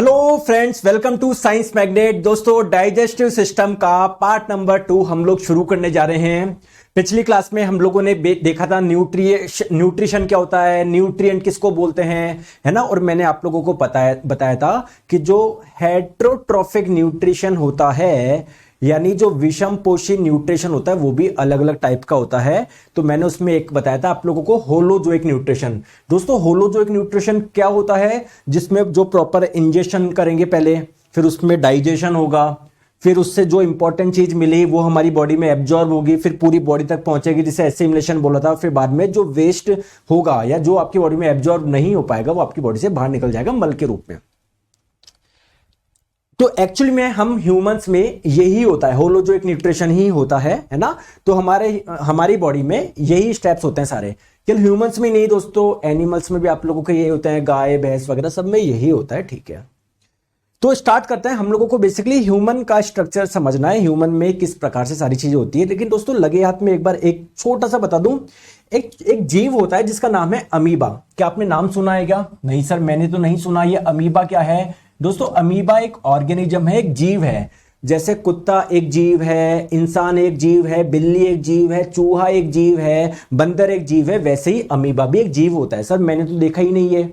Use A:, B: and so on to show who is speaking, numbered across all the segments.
A: Hello friends, welcome to Science Magnet. दोस्तों, digestive system का part number 2 हम लोग शुरू करने जा रहे हैं। पिछली क्लास में हम लोगों ने देखा था न्यूट्रिशन क्या होता है, न्यूट्रिएंट किसको बोलते हैं, है ना। और मैंने आप लोगों को बताया था कि जो हेट्रोट्रोफिक न्यूट्रिशन होता है, यानी जो विषम पोषी न्यूट्रिशन होता है, वो भी अलग अलग टाइप का होता है। तो मैंने उसमें एक बताया था आप लोगों को, होलोजोइक न्यूट्रिशन। दोस्तों, होलोजोइक न्यूट्रिशन क्या होता है? जिसमें जो प्रॉपर इंजेक्शन करेंगे पहले, फिर उसमें डाइजेशन होगा, फिर उससे जो इंपॉर्टेंट चीज मिली वो हमारी बॉडी में एब्जॉर्ब होगी, फिर पूरी बॉडी तक पहुंचेगी, जिसे एसिमिलेशन बोला था। फिर बाद में जो वेस्ट होगा या जो आपकी बॉडी में एब्जॉर्ब नहीं हो पाएगा, वो आपकी बॉडी से बाहर निकल जाएगा मल के रूप में। तो एक्चुअली में हम ह्यूमंस में यही होता है, होलोजोइक न्यूट्रिशन ही होता है ना। तो हमारी बॉडी में यही स्टेप्स होते हैं सारे। केवल ह्यूमंस में नहीं दोस्तों, एनिमल्स में भी आप लोगों के ये होते हैं, गाय भैंस वगैरह सब में यही होता है, ठीक है। तो स्टार्ट करते हैं। हम लोगों को बेसिकली ह्यूमन का स्ट्रक्चर समझना है, ह्यूमन में किस प्रकार से सारी चीजें होती है। लेकिन दोस्तों, लगे हाथ में एक बार एक छोटा सा बता दूं, एक जीव होता है जिसका नाम है अमीबा। क्या आपने नाम सुना है क्या? नहीं सर, मैंने तो नहीं सुना। ये अमीबा क्या है दोस्तों? अमीबा एक ऑर्गेनिज्म है, एक जीव है। जैसे कुत्ता एक जीव है, इंसान एक जीव है, बिल्ली एक जीव है, चूहा एक जीव है, बंदर एक जीव है, वैसे ही अमीबा भी एक जीव होता है। सर मैंने तो देखा ही नहीं है।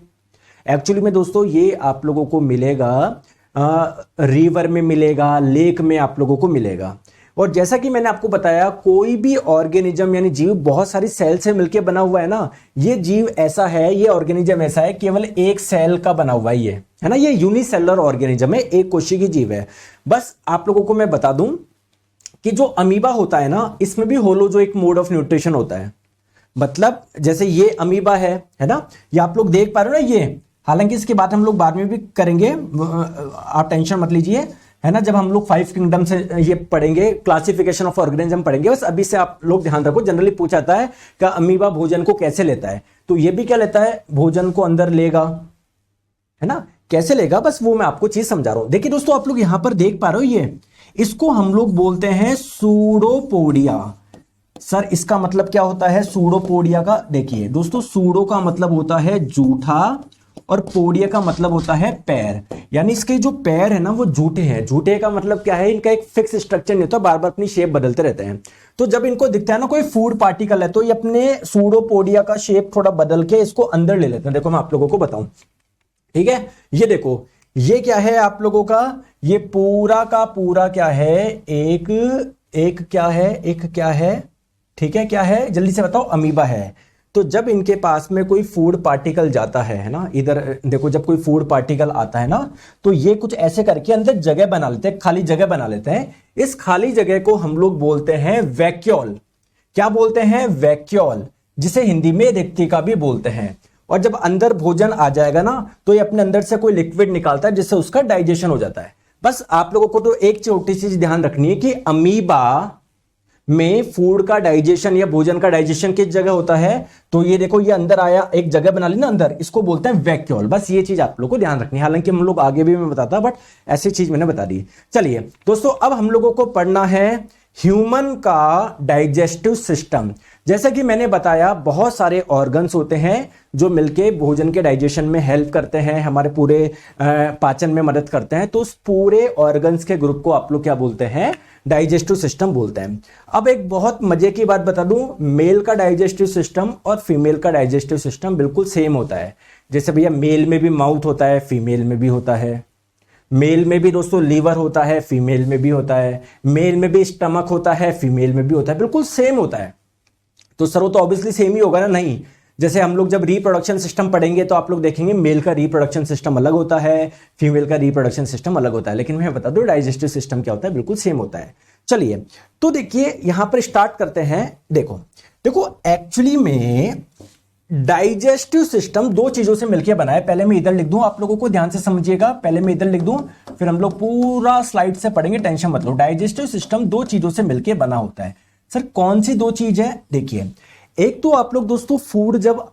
A: एक्चुअली में दोस्तों, ये आप लोगों को मिलेगा रिवर में मिलेगा, लेक में आप लोगों को मिलेगा। और जैसा कि मैंने आपको बताया, कोई भी ऑर्गेनिज्म यानी जीव बहुत सारी सेल से मिलकर बना हुआ है ना। ये जीव ऐसा है, ये ऑर्गेनिज्म ऐसा है, केवल एक सेल का बना हुआ ये है ना। ये यूनिसेलुलर ऑर्गेनिज्म है, एक कोशिकीय जीव है। बस आप लोगों को मैं बता दूं कि जो अमीबा होता है ना, इसमें भी होलोजोइक मोड ऑफ न्यूट्रिशन होता है। मतलब जैसे ये अमीबा है ना, ये आप लोग देख पा रहे हो ना ये। हालांकि इसके बाद हम लोग बाद में भी करेंगे, आप टेंशन मत लीजिए, है ना। जब हम लोग 5 किंगडम से ये पढ़ेंगे, क्लासिफिकेशन ऑफ ऑर्गेनिज्म पढ़ेंगे। बस अभी से आप लोग ध्यान रखो, जनरली पूछा जाता है कि अमीबा भोजन को कैसे लेता है। तो ये भी क्या लेता है? भोजन को अंदर लेगा, है ना। कैसे लेगा, बस वो मैं आपको चीज समझा रहा हूं। देखिए दोस्तों, आप लोग यहां पर देख पा रहे हो, ये इसको हम लोग बोलते हैं सूडोपोडिया। सर इसका मतलब क्या होता है सूडोपोडिया का? देखिए दोस्तों, सूडो का मतलब होता है जूठा, और पोडिया का मतलब होता है पैर। यानी इसके जो पैर है ना, वो झूठे हैं। झूठे का मतलब क्या है? इनका एक फिक्स स्ट्रक्चर नहीं होता, बार बार अपनी शेप बदलते रहते हैं। तो जब इनको दिखता है ना कोई फूड पार्टिकल है, तो ये अपने सूडोपोडिया का शेप थोड़ा बदल के इसको अंदर ले लेते हैं। देखो मैं आप लोगों को बताऊं, ठीक है। ये देखो, ये क्या है आप लोगों का? ये पूरा का पूरा क्या है? एक क्या है? ठीक है, क्या है जल्दी से बताओ? अमीबा है। तो जब इनके पास में कोई फूड पार्टिकल जाता है ना, इधर देखो, जब कोई फूड पार्टिकल आता है ना, तो ये कुछ ऐसे करके अंदर जगह बना लेते हैं, खाली जगह बना लेते हैं। इस खाली जगह को हम लोग बोलते हैं वैक्यूल। क्या बोलते हैं? वैक्यूल, जिसे हिंदी में रिक्तिका भी बोलते हैं। और जब अंदर भोजन आ जाएगा ना, तो ये अपने अंदर से कोई लिक्विड निकालता है, जिससे उसका डाइजेशन हो जाता है। बस आप लोगों को तो एक छोटी सी चीज ध्यान रखनी है कि अमीबा में फूड का डाइजेशन या भोजन का डाइजेशन किस जगह होता है। तो ये देखो, ये अंदर आया, एक जगह बना ली ना अंदर, इसको बोलते हैं वैक्यूल। बस ये चीज आप लोग को ध्यान रखनी है। हालांकि हम लोग आगे भी मैं बताता, बट ऐसी चीज मैंने बता दी। चलिए दोस्तों, अब हम लोगों को पढ़ना है ह्यूमन का डाइजेस्टिव सिस्टम। जैसा कि मैंने बताया, बहुत सारे ऑर्गन्स होते हैं जो मिलके भोजन के डाइजेशन में हेल्प करते हैं, हमारे पूरे पाचन में मदद करते हैं। तो उस पूरे ऑर्गन्स के ग्रुप को आप लोग क्या बोलते हैं? डाइजेस्टिव सिस्टम बोलते हैं। अब एक बहुत मजे की बात बता दूं, मेल का डाइजेस्टिव सिस्टम और फीमेल का डाइजेस्टिव सिस्टम बिल्कुल सेम होता है। जैसे भैया मेल में भी माउथ होता है, फीमेल में भी होता है। मेल में भी दोस्तों लीवर होता है, फीमेल में भी होता है। मेल में भी स्टमक होता है, फीमेल में भी होता है। बिल्कुल सेम होता है। तो सर वो तो ऑब्वियसली सेम ही होगा ना? नहीं। जैसे हम लोग जब रिप्रोडक्शन सिस्टम पढ़ेंगे, तो आप लोग देखेंगे मेल का रिप्रोडक्शन सिस्टम अलग होता है, फीमेल का रिप्रोडक्शन सिस्टम अलग होता है। लेकिन मैं बता दूं, डाइजेस्टिव सिस्टम क्या होता है, बिल्कुल सेम होता है। चलिए, तो देखिए यहां पर स्टार्ट करते हैं। देखो एक्चुअली में डाइजेस्टिव सिस्टम 2 चीजों से मिलकर बना है। पहले मैं इधर लिख दूं, आप लोगों को ध्यान से समझिएगा। पहले मैं इधर लिख दूं, फिर हम लोग पूरा स्लाइड से पढ़ेंगे, टेंशन मत लो। डाइजेस्टिव सिस्टम 2 चीजों से मिलकर बना होता है। सर कौन सी 2 चीज है? देखिए, एक तो आप लोग दोस्तों फूड जब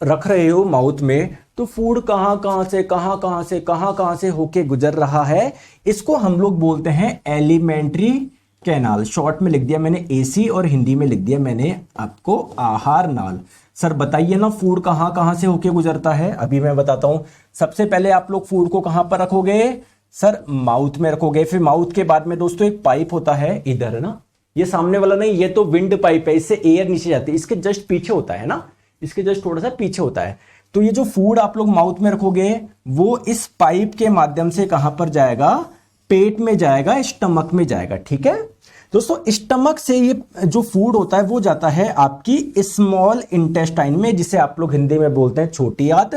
A: रख रहे हो माउथ में, तो फूड कहां से होके गुजर रहा है, इसको हम लोग बोलते हैं एलिमेंट्री कैनाल। शॉर्ट में लिख दिया मैंने एसी, और हिंदी में लिख दिया मैंने आपको आहार नाल। सर बताइए ना, फूड कहाँ कहाँ से होके गुजरता है? अभी मैं बताता हूं। सबसे पहले आप लोग फूड को कहां पर रखोगे? सर माउथ में रखोगे। फिर माउथ के बाद में दोस्तों एक पाइप होता है इधर, है ना, ये सामने वाला नहीं, ये तो विंड पाइप है, इससे एयर नीचे जाती है, इसके जस्ट पीछे होता है ना, इसके जस्ट थोड़ा सा पीछे होता है। तो ये जो फूड आप लोग माउथ में रखोगे वो इस पाइप के माध्यम से कहां पर जाएगा? पेट में जाएगा, स्टमक में जाएगा। ठीक है दोस्तों, स्टमक से ये जो फूड होता है वो जाता है आपकी स्मॉल इंटेस्टाइन में, जिसे आप लोग हिंदी में बोलते हैं छोटी आंत।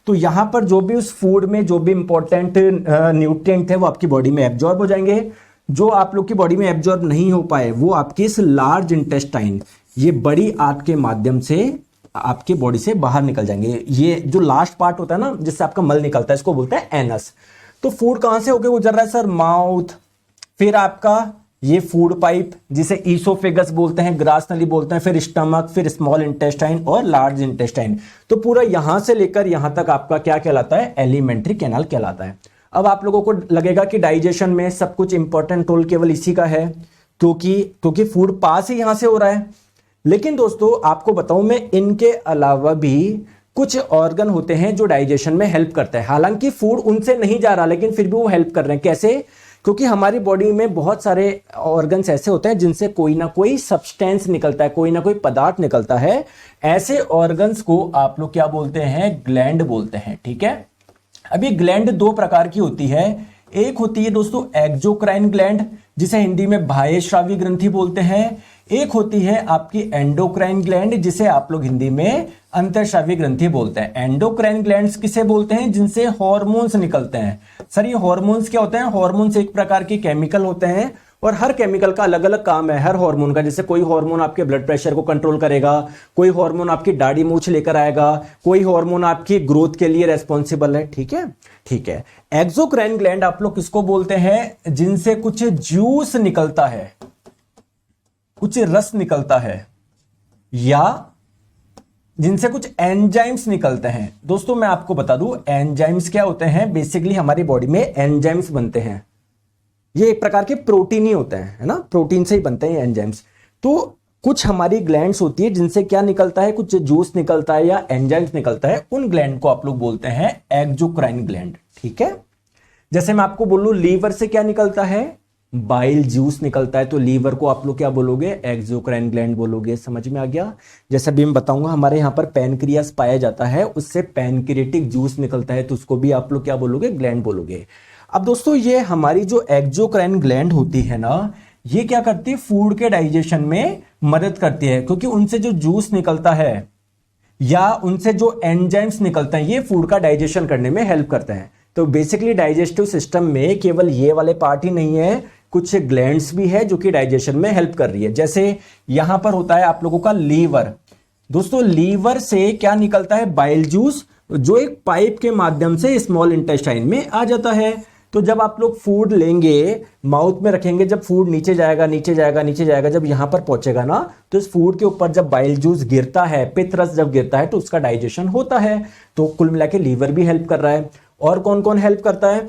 A: तो यहां पर जो भी उस फूड में जो भी इंपॉर्टेंट न्यूट्रिएंट है वो आपकी बॉडी में एब्जॉर्ब हो जाएंगे। जो आप लोग की बॉडी में एब्जॉर्ब नहीं हो पाए वो आपकी इस लार्ज इंटेस्टाइन, ये बड़ी आंत के माध्यम से आपके बॉडी से बाहर निकल जाएंगे। ये जो लास्ट पार्ट होता है ना, जिससे आपका मल निकलता है, इसको बोलते हैं एनस। तो फूड कहां से होके गुजर रहा है सर? माउथ, फिर आपका ये फूड पाइप जिसे ईसोफेगस बोलते हैं, ग्रास नली बोलते हैं, फिर स्टमक, फिर स्मॉल इंटेस्टाइन और लार्ज इंटेस्टाइन। तो पूरा यहां से लेकर यहां तक आपका क्या कहलाता है? एलिमेंट्री कैनाल कहलाता है। अब आप लोगों को लगेगा कि डाइजेशन में सब कुछ इंपॉर्टेंट रोल केवल इसी का है, क्योंकि फूड पास ही यहां से हो रहा है। लेकिन दोस्तों आपको बताऊं मैं, इनके अलावा भी कुछ ऑर्गन होते हैं जो डाइजेशन में हेल्प करते हैं। हालांकि फूड उनसे नहीं जा रहा, लेकिन फिर भी वो हेल्प कर रहे हैं। कैसे? क्योंकि हमारी बॉडी में बहुत सारे ऑर्गन्स ऐसे होते हैं जिनसे कोई ना कोई सब्सटेंस निकलता है, कोई ना कोई पदार्थ निकलता है। ऐसे ऑर्गन्स को आप लोग क्या बोलते हैं? ग्लैंड बोलते हैं। ठीक है, अभी ग्लैंड दो प्रकार की होती है। एक होती है दोस्तों एक्सोक्राइन ग्लैंड, जिसे हिंदी में बाह्यस्रावी ग्रंथि बोलते हैं। एक होती है आपकी एंडोक्राइन ग्लैंड, जिसे आप लोग हिंदी में अंतःस्रावी ग्रंथि बोलते हैं। एंडोक्राइन ग्लैंड्स किसे बोलते हैं? जिनसे हार्मोन्स निकलते हैं। सर ये हार्मोन्स क्या होते हैं? हार्मोन्स एक प्रकार के केमिकल होते हैं और हर केमिकल का अलग अलग काम है हर हार्मोन का। जैसे कोई हार्मोन आपके ब्लड प्रेशर को कंट्रोल करेगा, कोई हार्मोन आपकी दाढ़ी मूछ लेकर आएगा, कोई हार्मोन आपकी ग्रोथ के लिए रेस्पॉन्सिबल है। ठीक है, ठीक है। एक्सोक्राइन ग्लैंड आप लोग किसको बोलते हैं? जिनसे कुछ जूस निकलता है, कुछ रस निकलता है, या जिनसे कुछ एंजाइम्स निकलते हैं। दोस्तों मैं आपको बता दूं एंजाइम्स क्या होते हैं। बेसिकली हमारी बॉडी में एंजाइम्स बनते हैं, ये एक प्रकार के प्रोटीन ही होते हैं, है ना, प्रोटीन से ही बनते हैं एंजाइम्स। तो कुछ हमारी ग्लैंड्स होती है जिनसे क्या निकलता है? कुछ जूस निकलता है या एंजाइम्स निकलता है। उन ग्लैंड को आप लोग बोलते हैं एक्सोक्राइन ग्लैंड। ठीक है, जैसे मैं आपको बोलूं लीवर से क्या निकलता है? बाइल जूस निकलता है। तो लीवर को आप लोग क्या बोलोगे? एक्सोक्राइन ग्लैंड बोलोगे। समझ में आ गया? जैसा भी मैं बताऊंगा, हमारे यहाँ पर पैनक्रियास पाया जाता है, उससे पैनक्रियाटिक जूस निकलता है, तो उसको भी आप लोग क्या बोलोगे? ग्लैंड बोलोगे। अब दोस्तों ये हमारी जो एक्सोक्राइन ग्लैंड होती है ना, ये क्या करती है? फूड के डाइजेशन में मदद करती है, क्योंकि उनसे जो जूस निकलता है या उनसे जो एंजाइम्स निकलते हैं, ये फूड का डाइजेशन करने में हेल्प करते हैं। तो बेसिकली डाइजेस्टिव सिस्टम में केवल ये वाले पार्ट ही नहीं है, कुछ ग्लैंड्स भी है जो कि डाइजेशन में हेल्प कर रही है। जैसे यहां पर होता है आप लोगों का लीवर। दोस्तों लीवर से क्या निकलता है? बाइल जूस, जो एक पाइप के माध्यम से स्मॉल इंटेस्टाइन में आ जाता है। तो जब आप लोग फूड लेंगे, माउथ में रखेंगे, जब फूड नीचे जाएगा नीचे जाएगा नीचे जाएगा, जब यहां पर पहुंचेगा ना, तो इस फूड के ऊपर जब बाइल जूस गिरता है, पित्त रस जब गिरता है, तो उसका डाइजेशन होता है। तो कुल मिला के लीवर भी हेल्प कर रहा है। और कौन कौन हेल्प करता है?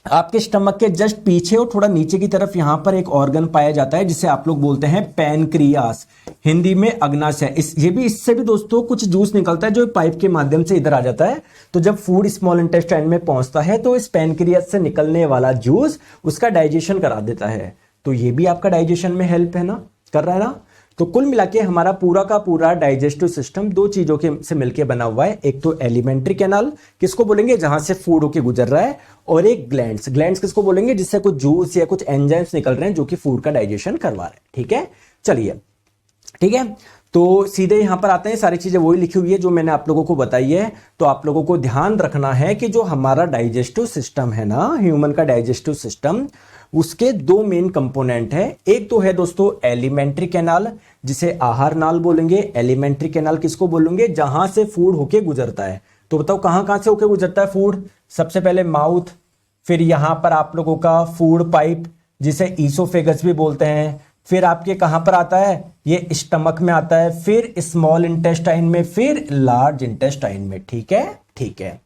A: आपके स्टमक के जस्ट पीछे और थोड़ा नीचे की तरफ यहां पर एक ऑर्गन पाया जाता है जिसे आप लोग बोलते हैं पैनक्रियास, हिंदी में अग्नाशय। ये भी, इससे भी दोस्तों कुछ जूस निकलता है जो पाइप के माध्यम से इधर आ जाता है। तो जब फूड स्मॉल इंटेस्टाइन में पहुंचता है तो इस पैनक्रियास से निकलने वाला जूस उसका डाइजेशन करा देता है। तो ये भी आपका डाइजेशन में हेल्प है ना, कर रहा है ना। तो कुल मिला के हमारा पूरा का पूरा डाइजेस्टिव सिस्टम दो चीजों के से मिलकर बना हुआ है। एक तो एलिमेंट्री कैनाल, किसको बोलेंगे? जहां से फूड होके गुजर रहा है। और एक ग्लैंड्स, ग्लैंड्स किसको बोलेंगे? जिससे कुछ जूस या कुछ एंजाइम्स निकल रहे हैं जो कि फूड का डाइजेशन करवा रहे हैं। ठीक है, चलिए, ठीक है। तो सीधे यहां पर आते हैं, सारी चीजें वही लिखी हुई है जो मैंने आप लोगों को बताई है। तो आप लोगों को ध्यान रखना है कि जो हमारा डाइजेस्टिव सिस्टम है ना, ह्यूमन का डाइजेस्टिव सिस्टम, उसके दो मेन कंपोनेंट है। एक तो है दोस्तों एलिमेंट्री कैनाल, जिसे आहार नाल बोलेंगे। एलिमेंट्री कैनाल किसको बोलेंगे? जहां से फूड होके गुजरता है। तो बताओ कहां कहां से होके गुजरता है फूड? सबसे पहले माउथ, फिर यहां पर आप लोगों का फूड पाइप जिसे ईसोफेगस भी बोलते हैं, फिर आपके कहां पर आता है? ये स्टमक में आता है, फिर स्मॉल इंटेस्टाइन में, फिर लार्ज इंटेस्टाइन में। ठीक है, ठीक है।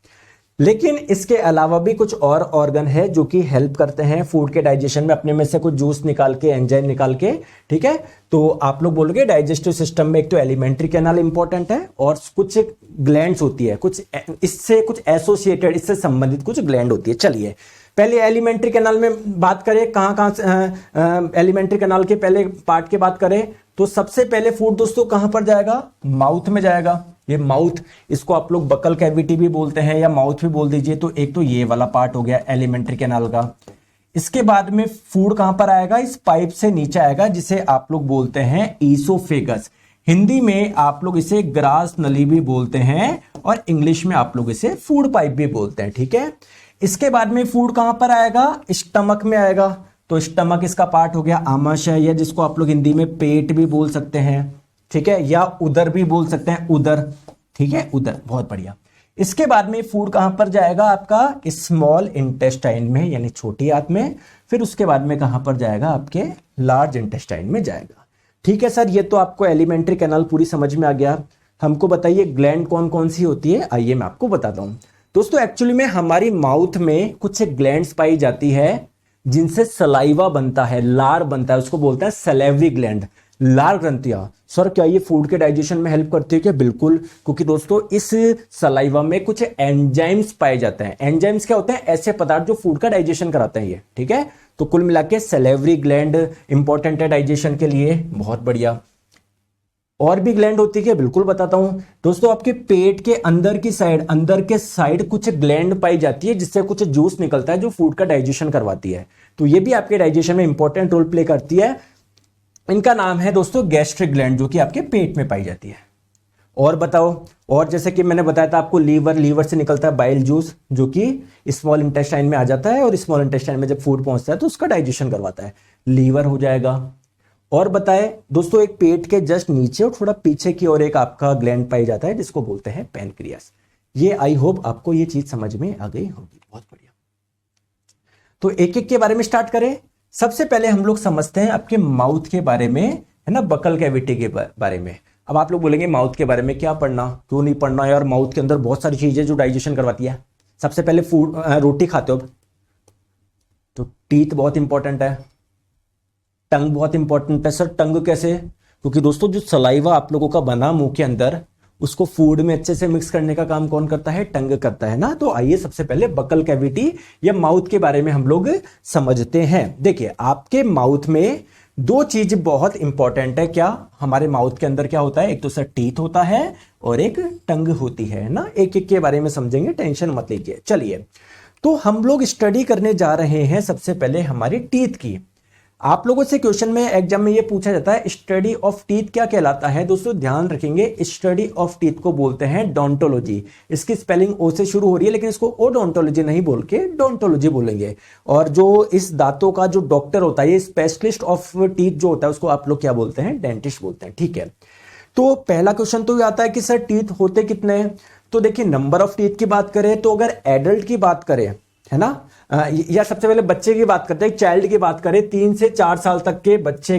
A: लेकिन इसके अलावा भी कुछ और ऑर्गन है जो कि हेल्प करते हैं फूड के डाइजेशन में, अपने में से कुछ जूस निकाल के, एंजाइम निकाल के, ठीक है। तो आप लोग बोलोगे डाइजेस्टिव सिस्टम में एक तो एलिमेंट्री कैनाल इंपॉर्टेंट है और कुछ ग्लैंड्स होती है, कुछ इससे कुछ एसोसिएटेड, इससे संबंधित कुछ ग्लैंड होती है। चलिए पहले एलिमेंट्री कैनाल में बात करें, कहां से एलिमेंट्री कैनाल के पहले पार्ट की बात करें तो सबसे पहले फूड दोस्तों कहां पर जाएगा, माउथ में जाएगा। ये माउथ, इसको आप लोग बकल कैविटी भी बोलते हैं या माउथ भी बोल दीजिए। तो एक तो ये वाला पार्ट हो गया एलिमेंट्री कैनाल का। इसके बाद में फूड कहां पर आएगा, इस पाइप से नीचे आएगा जिसे आप लोग बोलते हैं ईसोफेगस। हिंदी में आप लोग इसे ग्रास नली भी बोलते हैं और इंग्लिश में आप लोग इसे फूड पाइप भी बोलते हैं, ठीक है। इसके बाद में फूड कहां पर आएगा, स्टमक में आएगा। तो स्टमक इसका पार्ट हो गया आमाशय, या जिसको आप लोग हिंदी में पेट भी बोल सकते हैं, ठीक है, या उदर भी बोल सकते हैं, उदर, ठीक है, उदर, बहुत बढ़िया। इसके बाद में फूड कहां पर जाएगा आपका स्मॉल इंटेस्टाइन में, यानी छोटी आंत में। फिर उसके बाद में कहां पर जाएगा, आपके लार्ज इंटेस्टाइन में जाएगा, ठीक है सर। ये तो आपको एलिमेंट्री कैनाल पूरी समझ में आ गया। हमको बताइए ग्लैंड कौन कौन सी होती है, आइए मैं आपको बताता हूं दोस्तों। एक्चुअली में हमारी माउथ में कुछ ग्लैंड्स पाई जाती है जिनसे सलाइवा बनता है, लार बनता है, उसको बोलते हैं सलेवरी ग्लैंड, लार ग्रंथियां। सर क्या ये फूड के डाइजेशन में हेल्प करती है क्या? बिल्कुल, क्योंकि दोस्तों इस सलाइवा में कुछ एंजाइम्स पाए जाते हैं। एंजाइम्स क्या होते हैं, ऐसे पदार्थ जो फूड का डाइजेशन कराते हैं, ये, ठीक है। तो कुल मिला के सलेवरी ग्लैंड इंपॉर्टेंट है डाइजेशन के लिए, बहुत बढ़िया। और भी ग्लैंड होती है, बिल्कुल बताता हूं दोस्तों। आपके पेट के अंदर की साइड, अंदर के साइड कुछ ग्लैंड पाई जाती है जिससे कुछ जूस निकलता है जो फूड का डाइजेशन करवाती है। तो ये भी आपके डाइजेशन में इंपॉर्टेंट रोल प्ले करती है। इनका नाम है दोस्तों गैस्ट्रिक ग्लैंड, जो कि आपके पेट में पाई जाती है। और बताओ, और जैसे कि मैंने बताया था आपको लीवर से निकलता है बाइल जूस, जो कि स्मॉल इंटेस्टाइन में आ जाता है और स्मॉल इंटेस्टाइन में जब फूड पहुंचता है तो उसका डाइजेशन करवाता है, लीवर हो जाएगा। और बताए दोस्तों, एक पेट के जस्ट नीचे और थोड़ा पीछे की ओर एक आपका ग्लैंड पाई जाता है जिसको बोलते हैं पैनक्रियास। ये आई होप आपको ये चीज समझ में आ गई होगी, बहुत बढ़िया। तो एक एक के बारे में स्टार्ट करें। सबसे पहले हम लोग समझते हैं आपके माउथ के बारे में, है ना, बकल कैविटी के बारे में। अब आप लोग बोलेंगे माउथ के बारे में क्या पढ़ना, क्यों नहीं पढ़ना यार, माउथ के अंदर बहुत सारी चीजें जो डाइजेशन करवाती है। सबसे पहले फूड, रोटी खाते हो तो टीथ बहुत इंपॉर्टेंट है, टंग बहुत इंपॉर्टेंट है। सर टंग कैसे? क्योंकि दोस्तों जो सलाइवा आप लोगों का बना मुंह के अंदर, उसको फूड में अच्छे से मिक्स करने का काम कौन करता है, टंग करता है ना। तो आइए सबसे पहले बकल कैविटी या माउथ के बारे में हम लोग समझते हैं। देखिए आपके माउथ में दो चीज बहुत इंपॉर्टेंट है। क्या हमारे माउथ के अंदर क्या होता है, एक तो सर टीथ होता है और एक टंग होती है ना। एक एक के बारे में समझेंगे, टेंशन मत लीजिए। चलिए तो हम लोग स्टडी करने जा रहे हैं सबसे पहले हमारी टीथ की। आप लोगों से क्वेश्चन में एग्जाम में ये पूछा जाता है स्टडी ऑफ टीथ क्या कहलाता है। दोस्तों ध्यान रखेंगे, स्टडी ऑफ टीथ को बोलते हैं डोंटोलॉजी। इसकी स्पेलिंग ओ से शुरू हो रही है, लेकिन इसको ओडोंटोलॉजी नहीं बोल के डोंटोलॉजी बोलेंगे। और जो इस दांतों का जो डॉक्टर होता है, ये स्पेशलिस्ट ऑफ टीथ जो होता है, उसको आप लोग क्या बोलते हैं, डेंटिस्ट बोलते हैं, ठीक है। तो पहला क्वेश्चन तो ये आता है कि सर टीथ होते कितने हैं। तो देखिए नंबर ऑफ टीथ की बात करें तो अगर एडल्ट की बात करें, है ना, या सबसे पहले बच्चे की बात करते हैं, चाइल्ड की बात करें, 3 से 4 साल तक के बच्चे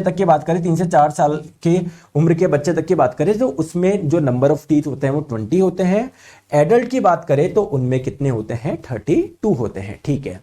A: तक की बात करें, 3 से 4 साल की उम्र के बच्चे तक की बात करें तो उसमें जो नंबर ऑफ टीथ होते हैं वो 20 होते हैं। एडल्ट की बात करें तो उनमें कितने होते हैं, 32 होते हैं, ठीक है।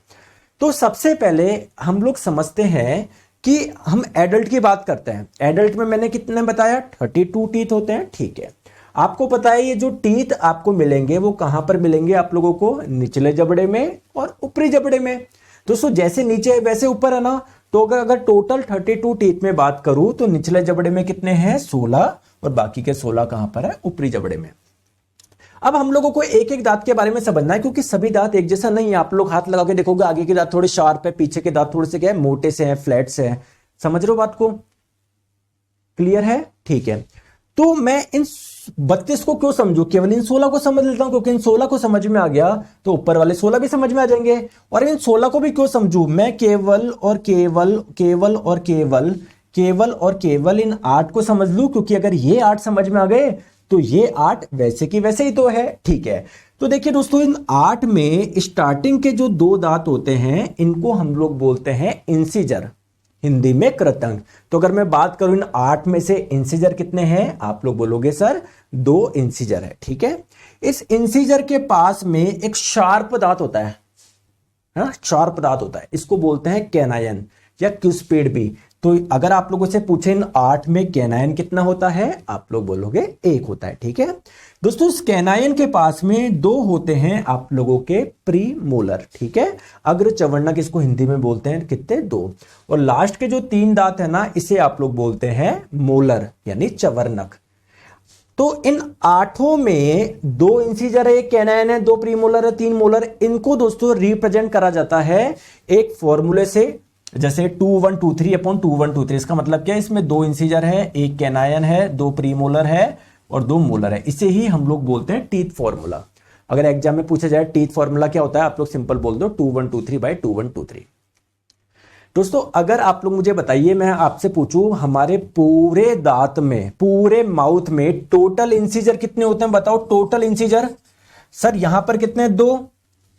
A: तो सबसे पहले हम लोग समझते हैं कि हम एडल्ट की बात करते हैं। एडल्ट में मैंने कितने बताया, 32 टीथ होते हैं, ठीक है। आपको पता है ये जो टीथ आपको मिलेंगे वो कहां पर मिलेंगे आप लोगों को, निचले जबड़े में और ऊपरी जबड़े में। दोस्तों जैसे नीचे है वैसे ऊपर है ना। तो अगर टोटल 32 टीथ में बात करूं तो निचले जबड़े में कितने हैं, 16, और बाकी के 16 कहां पर है, ऊपरी जबड़े में। अब हम लोगों को एक एक दांत के बारे में समझना है, क्योंकि सभी दांत एक जैसा नहीं है। आप लोग हाथ लगा के देखोगे, आगे के दांत थोड़े शार्प है, पीछे के दांत थोड़े से क्या है, मोटे से हैं, फ्लैट से हैं। समझ रहे हो बात को, क्लियर है, ठीक है। तो मैं इन 32 को क्यों समझू, केवल इन 16 को समझ लेता हूं, क्योंकि इन 16 को समझ में आ गया तो ऊपर वाले 16 भी समझ में आ जाएंगे। और इन 16 को भी क्यों समझू, मैं केवल और केवल केवल और केवल केवल और केवल इन 8 को समझ लूं, क्योंकि अगर ये 8 समझ में आ गए तो ये 8 वैसे की वैसे ही तो है, ठीक है। तो देखिए दोस्तों, इन 8 में स्टार्टिंग के जो 2 दांत होते हैं इनको हम लोग बोलते हैं इंसिजर। हिंदी में कृतंक। तो अगर मैं बात करूं इन 8 में से इंसीजर कितने हैं, आप लोग बोलोगे सर 2 इंसीजर है। ठीक है, इस इंसीजर के पास में एक शार्प दांत होता है, शार्प दांत होता है, इसको बोलते हैं कैनायन या क्यूस्पिड भी। तो अगर आप लोगों से पूछे इन 8 में कैनायन कितना होता है, आप लोग बोलोगे 1 होता है। ठीक है दोस्तों, इस कैनायन के पास में 2 होते हैं आप लोगों के प्रीमोलर। ठीक है, अग्र चवर्णक इसको हिंदी में बोलते हैं कितने, 2। और लास्ट के जो 3 दांत है ना, इसे आप लोग बोलते हैं मोलर यानी चवर्णक। तो इन 8 में 2 इंसीजर है, 1 कैनायन है, 2 प्रीमोलर है, 3 मोलर। इनको दोस्तों रिप्रेजेंट करा जाता है एक फॉर्मूले से, जैसे 2123 अपॉन 2123। इसका मतलब क्या है, इसमें 2 इंसीजर है, 1 कैनायन है, 2 प्रीमोलर है और 2 मोलर है। इसे ही हम लोग बोलते हैं टीथ फॉर्मूला। अगर एग्जाम में पूछा जाए टीथ फॉर्मूला क्या होता है, आप लोग सिंपल बोल दो 2123/2123। दोस्तों अगर आप लोग मुझे बताइए, मैं आपसे पूछूं हमारे पूरे दांत में, पूरे माउथ में टोटल इंसीजर कितने होते हैं, बताओ टोटल इंसीजर। सर यहां पर कितने, 2,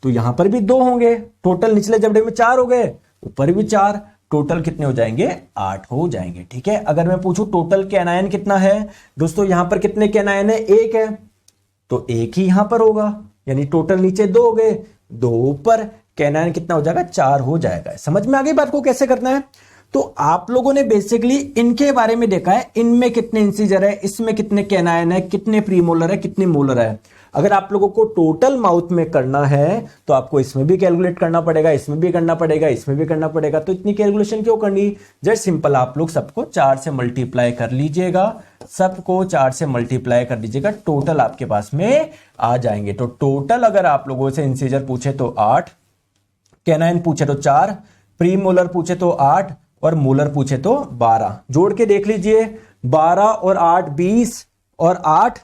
A: तो यहां पर भी 2 होंगे। टोटल निचले जबड़े में 4 हो गए, ऊपर भी 4, टोटल कितने हो जाएंगे, 8 हो जाएंगे। ठीक है, अगर मैं पूछूं टोटल कैनायन कितना है, दोस्तों यहां पर कितने कैनायन है, 1 है, तो 1 ही यहां पर होगा, यानी टोटल नीचे 2 हो गए, 2 ऊपर, कैनायन कितना हो जाएगा, 4 हो जाएगा। समझ में आ गई बात को कैसे करना है। तो आप लोगों ने बेसिकली इनके बारे में देखा है, इनमें कितने इंसीजर है, इसमें कितने कैनायन है, कितने प्रीमोलर है, कितने मोलर है। अगर आप लोगों को टोटल माउथ में करना है तो आपको इसमें भी कैलकुलेट करना पड़ेगा, इसमें भी करना पड़ेगा, इसमें भी करना पड़ेगा। तो इतनी कैलकुलेशन क्यों करनी, जस्ट सिंपल आप लोग सबको 4 से मल्टीप्लाई कर लीजिएगा, सबको 4 से मल्टीप्लाई कर लीजिएगा, टोटल आपके पास में आ जाएंगे। तो टोटल अगर आप लोगों से इंसीजर पूछे तो 8, कैनाइन पूछे तो 4, प्रीमोलर पूछे तो 8 और मोलर पूछे तो 12। जोड़ के देख लीजिए, 12 और 8 20 और 8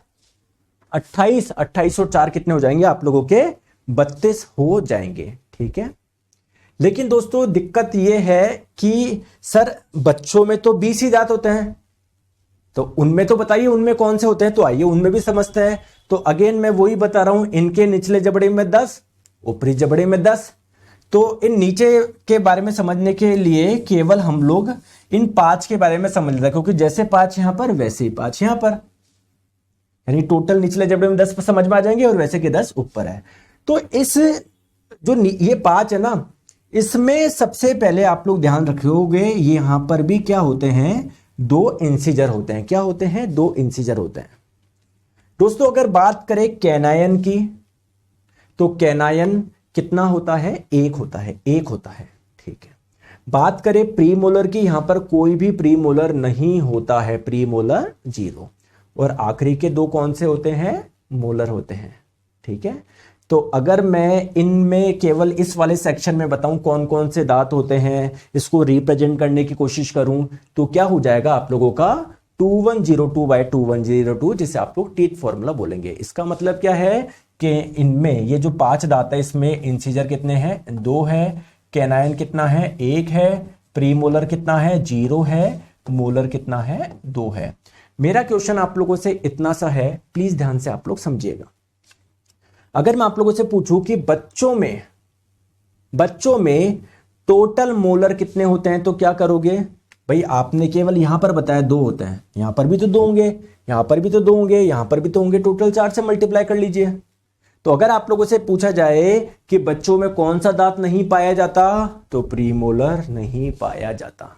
A: 28, 28 और 4 कितने हो जाएंगे आप लोगों के, 32 हो जाएंगे। ठीक है, लेकिन दोस्तों दिक्कत यह है कि सर बच्चों में तो 20 ही दांत होते हैं, तो उनमें तो बताइए उनमें कौन से होते हैं, तो आइए उनमें भी समझते हैं। तो अगेन मैं वही बता रहा हूं, इनके निचले जबड़े में 10, ऊपरी जबड़े में 10। तो इन नीचे के बारे में समझने के लिए केवल हम लोग इन 5 के बारे में समझ लेते हैं, क्योंकि जैसे 5 यहां पर वैसे ही 5 यहां पर, यानी टोटल निचले जबड़े में 10 पर समझ में आ जाएंगे और वैसे के 10 ऊपर है। तो इस जो ये 5 है ना, इसमें सबसे पहले आप लोग ध्यान रखोगे, ये यहां पर भी क्या होते हैं, 2 इंसीजर होते हैं। क्या होते हैं, 2 इंसीजर होते हैं। दोस्तों अगर बात करें कैनायन की, तो कैनायन कितना होता है, 1 होता है, 1 होता है। ठीक है, बात करें प्रीमोलर की, यहां पर कोई भी प्रीमोलर नहीं होता है, प्रीमोलर 0। और आखिरी के 2 कौन से होते हैं, मोलर होते हैं। ठीक है, तो अगर मैं इनमें केवल इस वाले सेक्शन में बताऊं कौन कौन से दांत होते हैं, इसको रिप्रेजेंट करने की कोशिश करूं, तो क्या हो जाएगा आप लोगों का 2102/2102, जिसे आप लोग टीथ फॉर्मूला बोलेंगे। इसका मतलब क्या है कि इनमें ये जो 5 दांत है, इसमें इंसीजर कितने हैं, 2 है, कैनायन कितना है, 1 है, प्रीमोलर कितना है, 0 है, मोलर कितना है, 2 है। मेरा क्वेश्चन आप लोगों से इतना सा है, प्लीज ध्यान से आप लोग समझिएगा। अगर मैं आप लोगों से पूछूं कि बच्चों में टोटल मोलर कितने होते हैं, तो क्या करोगे भाई, आपने केवल यहां पर बताया 2 होते हैं, यहां पर भी तो 2 होंगे, यहां पर भी तो 2 होंगे, यहां पर भी तो होंगे, टोटल 4 से मल्टीप्लाई कर लीजिए। तो अगर आप लोगों से पूछा जाए कि बच्चों में कौन सा दांत नहीं पाया जाता, तो प्रीमोलर नहीं पाया जाता।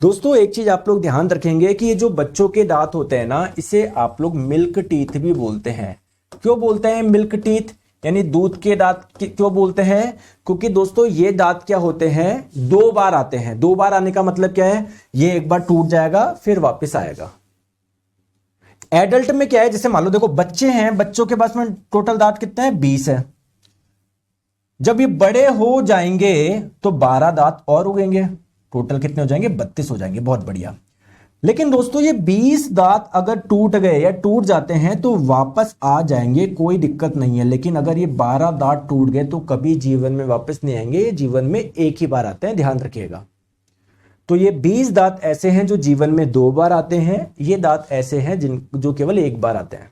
A: दोस्तों एक चीज आप लोग ध्यान रखेंगे कि ये जो बच्चों के दांत होते हैं ना, इसे आप लोग मिल्क टीथ भी बोलते हैं। क्यों बोलते हैं मिल्क टीथ, यानी दूध के दांत क्यों बोलते हैं, क्योंकि दोस्तों ये दांत क्या होते हैं, 2 बार आते हैं। 2 बार आने का मतलब क्या है, ये एक बार टूट जाएगा फिर वापस आएगा। एडल्ट में क्या है, जैसे मान लो देखो बच्चे हैं, बच्चों के पास में टोटल दांत कितने हैं, 20 है। जब ये बड़े हो जाएंगे तो 12 दांत और उगेंगे, टोटल कितने हो जाएंगे, 32 हो जाएंगे। बहुत बढ़िया। लेकिन दोस्तों ये 20 दांत अगर टूट गए या टूट जाते हैं तो वापस आ जाएंगे, कोई दिक्कत नहीं है। लेकिन अगर ये 12 दांत टूट गए तो कभी जीवन में वापस नहीं आएंगे, जीवन में एक ही बार आते हैं, ध्यान रखिएगा। तो ये 20 दांत ऐसे हैं जो जीवन में 2 बार आते हैं, ये दांत ऐसे हैं जो केवल 1 बार आते हैं।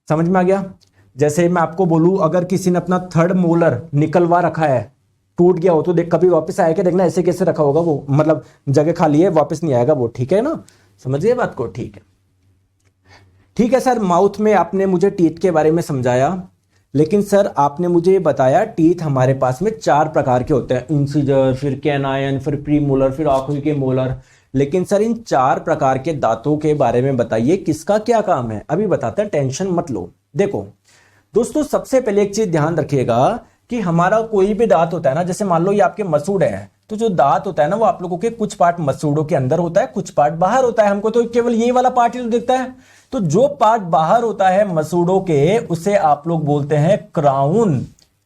A: समझ में आ गया। जैसे मैं आपको बोलूं, अगर किसी ने अपना 3rd मोलर निकलवा रखा है, टूट गया हो तो देख कभी वापस आया क्या, देखना ऐसे कैसे रखा होगा वो, मतलब जगह खाली है, वापस नहीं आएगा वो, ठीक है ना, समझिए बात को, ठीक है। ठीक है सर, माउथ में आपने मुझे टीथ के बारे में समझाया, लेकिन सर आपने मुझे बताया टीथ हमारे पास में 4 प्रकार के होते हैं, इंसिजर, फिर कैनाइन, फिर प्रीमोलर, फिर आखिरी के मोलर। लेकिन सर इन 4 प्रकार के दांतों के बारे में बताइए किसका क्या काम है, अभी बताते हैं, टेंशन मत लो। देखो दोस्तों, सबसे पहले एक चीज ध्यान रखिएगा कि हमारा कोई भी दांत होता है ना, जैसे मान लो ये आपके मसूड़ है, तो जो दांत होता है ना वो आप लोगों के कुछ पार्ट मसूड़ों के अंदर होता है, कुछ पार्ट बाहर होता है, हमको तो केवल ये वाला पार्ट ही तो दिखता है। तो जो पार्ट बाहर होता है मसूड़ों के, उसे आप लोग बोलते हैं क्राउन,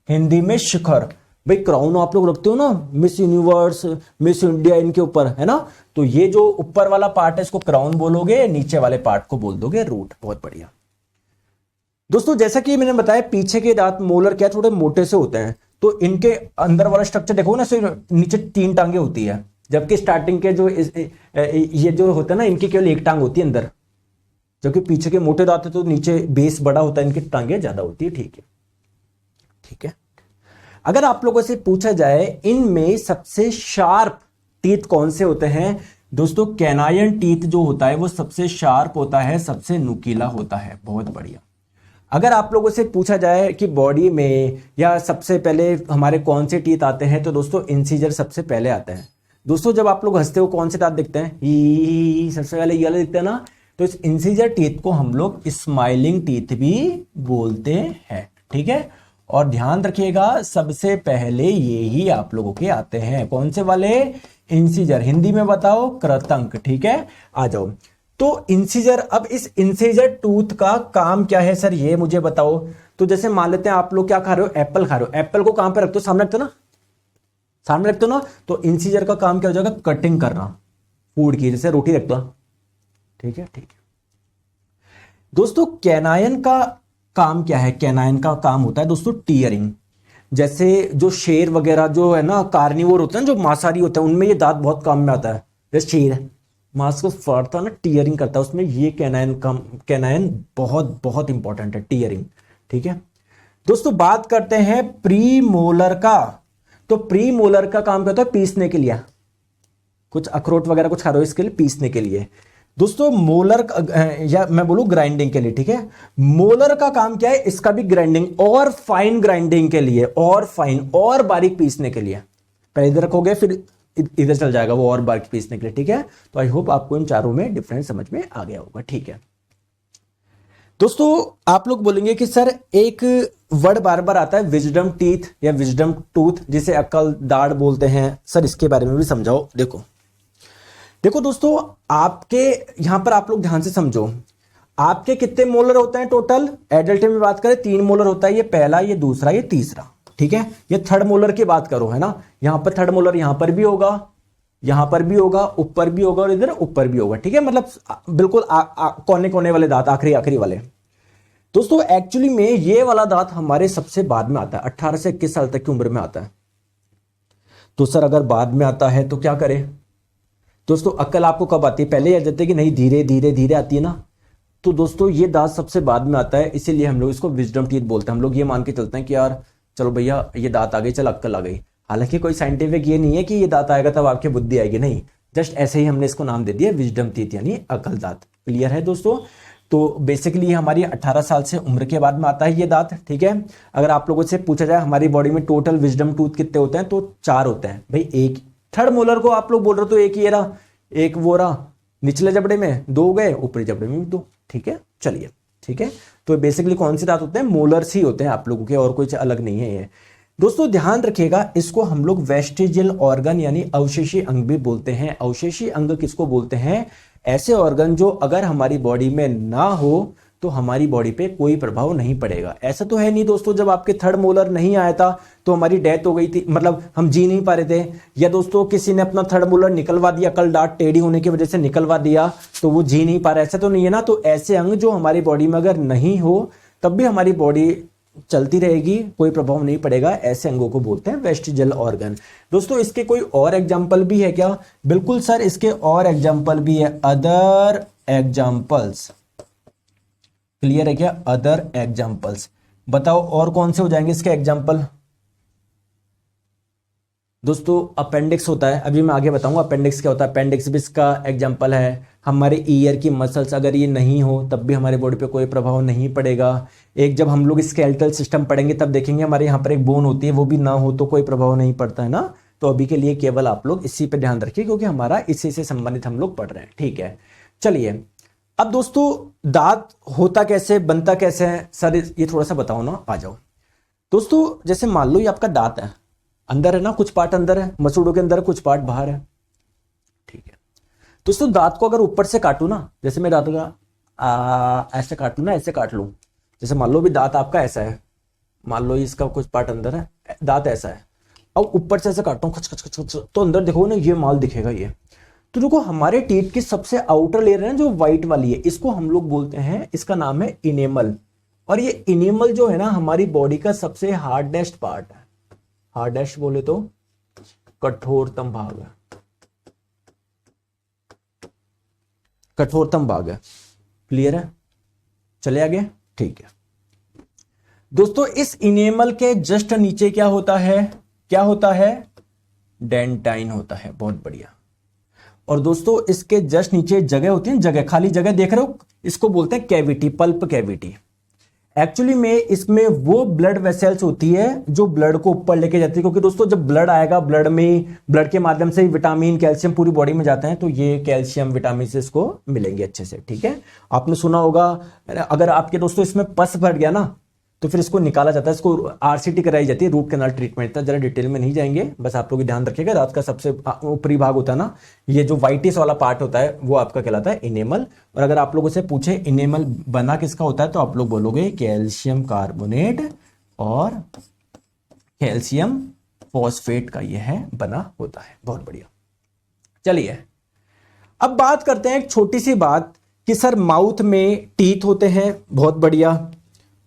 A: हिंदी में शिखर। भाई क्राउन आप लोग रखते हो ना मिस यूनिवर्स, मिस इंडिया, इनके ऊपर है ना, तो ये जो ऊपर वाला पार्ट है इसको क्राउन बोलोगे, नीचे वाले पार्ट को बोल दोगे रूट। बहुत बढ़िया दोस्तों, जैसा कि मैंने बताया पीछे के दांत मोलर क्या थोड़े मोटे से होते हैं, तो इनके अंदर वाला स्ट्रक्चर देखो ना, नीचे 3 टांगे होती है, जबकि स्टार्टिंग के जो ये जो होता है ना इनकी केवल 1 टांग होती है अंदर, जबकि पीछे के मोटे दांत है तो नीचे बेस बड़ा होता है, इनकी टांगे ज्यादा होती है, ठीक है, ठीक है। अगर आप लोगों से पूछा जाए इनमें सबसे शार्प टीथ कौन से होते हैं, दोस्तों कैनाइन टीथ जो होता है वो सबसे शार्प होता है, सबसे नुकीला होता है। बहुत बढ़िया। अगर आप लोगों से पूछा जाए कि बॉडी में या सबसे पहले हमारे कौन से टीथ आते हैं, तो दोस्तों इंसीजर सबसे पहले आते हैं। दोस्तों जब आप लोग हंसते हो कौन से दांत दिखते हैं, ये सबसे पहले ये वाले दिखते हैं ना, तो इस इंसीजर टीथ को हम लोग स्माइलिंग टीथ भी बोलते हैं, ठीक है। और ध्यान रखिएगा सबसे पहले ये ही आप लोगों के आते हैं, कौन से वाले, इंसीजर, हिंदी में बताओ कृतंक, ठीक है। आ जाओ, तो इंसीजर, अब इस इंसीजर टूथ का काम क्या है सर ये मुझे बताओ। तो जैसे मान लेते हैं आप लोग क्या खा रहे हो, एप्पल खा रहे हो, एप्पल को कहां पे रखते हो, सामने रखते हो ना, सामने रखते हो ना, तो इंसीजर का काम क्या हो जाएगा, कटिंग करना फूड की, जैसे रोटी रखता, ठीक है, ठीक है। दोस्तों कैनाइन का काम क्या है, कैनाइन का काम होता है दोस्तों टीयरिंग। जैसे जो शेर वगैरह जो है ना कार्निवोर होते हैं, जो मांसाहारी होते हैं, उनमें ये दांत बहुत काम में आता है। जैसे शेर मांस को फाड़ता है ना, टीयरिंग करता है, उसमें ये कैनाइन बहुत बहुत इंपॉर्टेंट है, टीयरिंग, ठीक है। दोस्तों बात करते हैं प्री मोलर का, तो प्री मोलर का काम क्या होता है, पीसने के लिए, कुछ अखरोट वगैरह कुछ खा रहे हो इसके लिए पीसने के लिए। दोस्तों मोलर या मैं बोलूं ग्राइंडिंग के लिए, ठीक है। मोलर का काम क्या है, इसका भी ग्राइंडिंग और फाइन ग्राइंडिंग के लिए, और फाइन और बारीक पीसने के लिए। पहले इधर रखोगे फिर इधर चल जाएगा वो और बारीक पीसने के लिए, ठीक है। तो आई होप आपको इन चारों में डिफरेंस समझ में आ गया होगा, ठीक है। दोस्तों आप लोग बोलेंगे कि सर एक वर्ड बार बार आता है विजडम टीथ या विजडम टूथ, जिसे अक्ल दाढ़ बोलते हैं, सर इसके बारे में भी समझाओ। देखो देखो दोस्तों, आपके यहां पर आप लोग ध्यान से समझो, आपके कितने मोलर होते हैं टोटल, एडल्ट में बात करें 3 मोलर होता है, ये पहला, ये दूसरा, ये तीसरा, ठीक है। ये थर्ड मोलर की बात करो, है ना, यहां पर थर्ड मोलर यहां पर भी होगा, यहां पर भी होगा, ऊपर भी होगा और इधर ऊपर भी होगा, ठीक है। मतलब बिल्कुल कोने कोने वाले दांत, आखिरी आखिरी वाले। दोस्तों एक्चुअली में ये वाला दांत हमारे सबसे बाद में आता है, 18 से 21 साल तक की उम्र में आता है। तो सर अगर बाद में आता है तो क्या करें। दोस्तों अक्ल आपको कब आती है, पहले आ जाती है कि नहीं, धीरे धीरे धीरे आती है ना। तो दोस्तों ये दांत सबसे बाद में आता है, इसीलिए हम लोग इसको विजडम टीथ बोलते हैं। हम लोग ये मान के चलते हैं कि यार चलो भैया ये दांत आ गई, चल अक्ल आ गई। हालांकि कोई साइंटिफिक ये नहीं है कि ये दांत आएगा तब आपकी बुद्धि आएगी, नहीं, जस्ट ऐसे ही हमने इसको नाम दे दिया विजडम टीथ, यानी अकल दांत। क्लियर है दोस्तों। तो बेसिकली हमारी 18 साल से उम्र के बाद में आता है ये दांत, ठीक है। अगर आप लोगों से पूछा जाए हमारी बॉडी में टोटल विजडम टूथ कितने होते हैं, तो 4 होते हैं भाई। एक थर्ड मोलर को आप लोग बोल रहे हो तो एक ही रहा, एक वो रहा, निचले जबड़े में 2 गए, ऊपरी जबड़े में भी 2, ठीक है। चलिए ठीक है, तो बेसिकली कौन से दांत होते हैं, मोलर्स ही होते हैं आप लोगों के, और कुछ अलग नहीं है ये। दोस्तों ध्यान रखिएगा, इसको हम लोग वेस्टिजियल ऑर्गन यानी अवशेषी अंग भी बोलते हैं। अवशेषी अंग किसको बोलते हैं, ऐसे ऑर्गन जो अगर हमारी बॉडी में ना हो तो हमारी बॉडी पे कोई प्रभाव नहीं पड़ेगा। ऐसा तो है नहीं दोस्तों, जब आपके थर्ड मोलर नहीं आया था तो हमारी डेथ हो गई थी, मतलब हम जी नहीं पा रहे थे, या दोस्तों किसी ने अपना थर्ड मोलर निकलवा दिया, कल दांत टेढ़ी होने की वजह से निकलवा दिया तो वो जी नहीं पा रहा, ऐसा तो नहीं है ना। तो ऐसे अंग जो हमारी बॉडी में अगर नहीं हो तब भी हमारी बॉडी चलती रहेगी, कोई प्रभाव नहीं पड़ेगा, ऐसे अंगों को बोलते हैं वेस्टिजियल ऑर्गन। दोस्तों इसके कोई और एग्जाम्पल भी है क्या, बिल्कुल सर इसके और एग्जाम्पल भी है, अदर एग्जाम्पल्स। क्लियर है क्या, अदर एग्जाम्पल्स बताओ और कौन से हो जाएंगे इसके एग्जाम्पल। दोस्तों अपेंडिक्स होता है, अभी मैं आगे बताऊंगा अपेंडिक्स क्या होता है। अपेंडिक्स भी इसका एग्जांपल है। हमारे ईयर की मसल्स अगर ये नहीं हो तब भी हमारे बॉडी पे कोई प्रभाव नहीं पड़ेगा। एक जब हम लोग स्केलेटल सिस्टम पढ़ेंगे तब देखेंगे हमारे यहाँ पर एक बोन होती है, वो भी ना हो तो कोई प्रभाव नहीं पड़ता है ना। तो अभी के लिए केवल आप लोग इसी पे ध्यान रखिए क्योंकि हमारा इसी से संबंधित हम लोग पढ़ रहे हैं, ठीक है। चलिए अब दोस्तों दांत होता कैसे, बनता कैसे है सर, ये थोड़ा सा बताओ ना, आ जाओ। दोस्तों जैसे मान लो ये आपका दांत है, अंदर है ना, कुछ पार्ट अंदर है, मसूड़ों के अंदर कुछ पार्ट बाहर है, ठीक है। दोस्तों दांत को अगर ऊपर से काटू ना, जैसे मैं दांत का ऐसे काट लू ना, ऐसे काट लू, जैसे मान लो भी दांत आपका ऐसा है, मान लो इसका कुछ पार्ट अंदर है, दांत ऐसा है, अब ऊपर से ऐसे काटता हूँ खच खच खच खच, तो अंदर देखो ना ये माल दिखेगा ये। तो देखो हमारे टीथ की सबसे आउटर लेयर है ना जो व्हाइट वाली है, इसको हम लोग बोलते हैं, इसका नाम है इनेमल। और ये इनेमल जो है ना हमारी बॉडी का सबसे हार्डेस्ट पार्ट है। हार्डेस्ट बोले तो कठोरतम भाग है, कठोरतम भाग है। क्लियर है, चले आगे, ठीक है। दोस्तों इस इनेमल के जस्ट नीचे क्या होता है, क्या होता है, डेंटाइन होता है, बहुत बढ़िया। और दोस्तों इसके जस्ट नीचे जगह होती है, जगह, खाली जगह देख रहे हो, इसको बोलते हैं कैविटी, पल्प कैविटी। एक्चुअली में इसमें वो ब्लड वेसल्स होती है जो ब्लड को ऊपर लेके जाती है, क्योंकि दोस्तों जब ब्लड आएगा, ब्लड के माध्यम से विटामिन कैल्शियम पूरी बॉडी में जाते हैं, तो ये कैल्शियम विटामिन से इसको मिलेंगे अच्छे से, ठीक है। आपने सुना होगा अगर आपके दोस्तों इसमें पस भर गया ना तो फिर इसको निकाला जाता है, इसको आरसीटी कराई जाती है, रूट कैनाल ट्रीटमेंट। इतना जरा डिटेल में नहीं जाएंगे, बस आप लोग ध्यान रखिएगा। दांत का सबसे ऊपरी भाग होता है ना, ये जो व्हाइटिश वाला पार्ट होता है वो आपका कहलाता है इनेमल। और अगर आप लोगों से पूछे इनेमल बना किसका होता है तो आप लोग बोलोगे कैल्शियम कार्बोनेट और कैल्शियम फॉस्फेट का ये है बना होता है, बहुत बढ़िया। चलिए अब बात करते हैं एक छोटी सी बात कि सर माउथ में टीथ होते हैं, बहुत बढ़िया,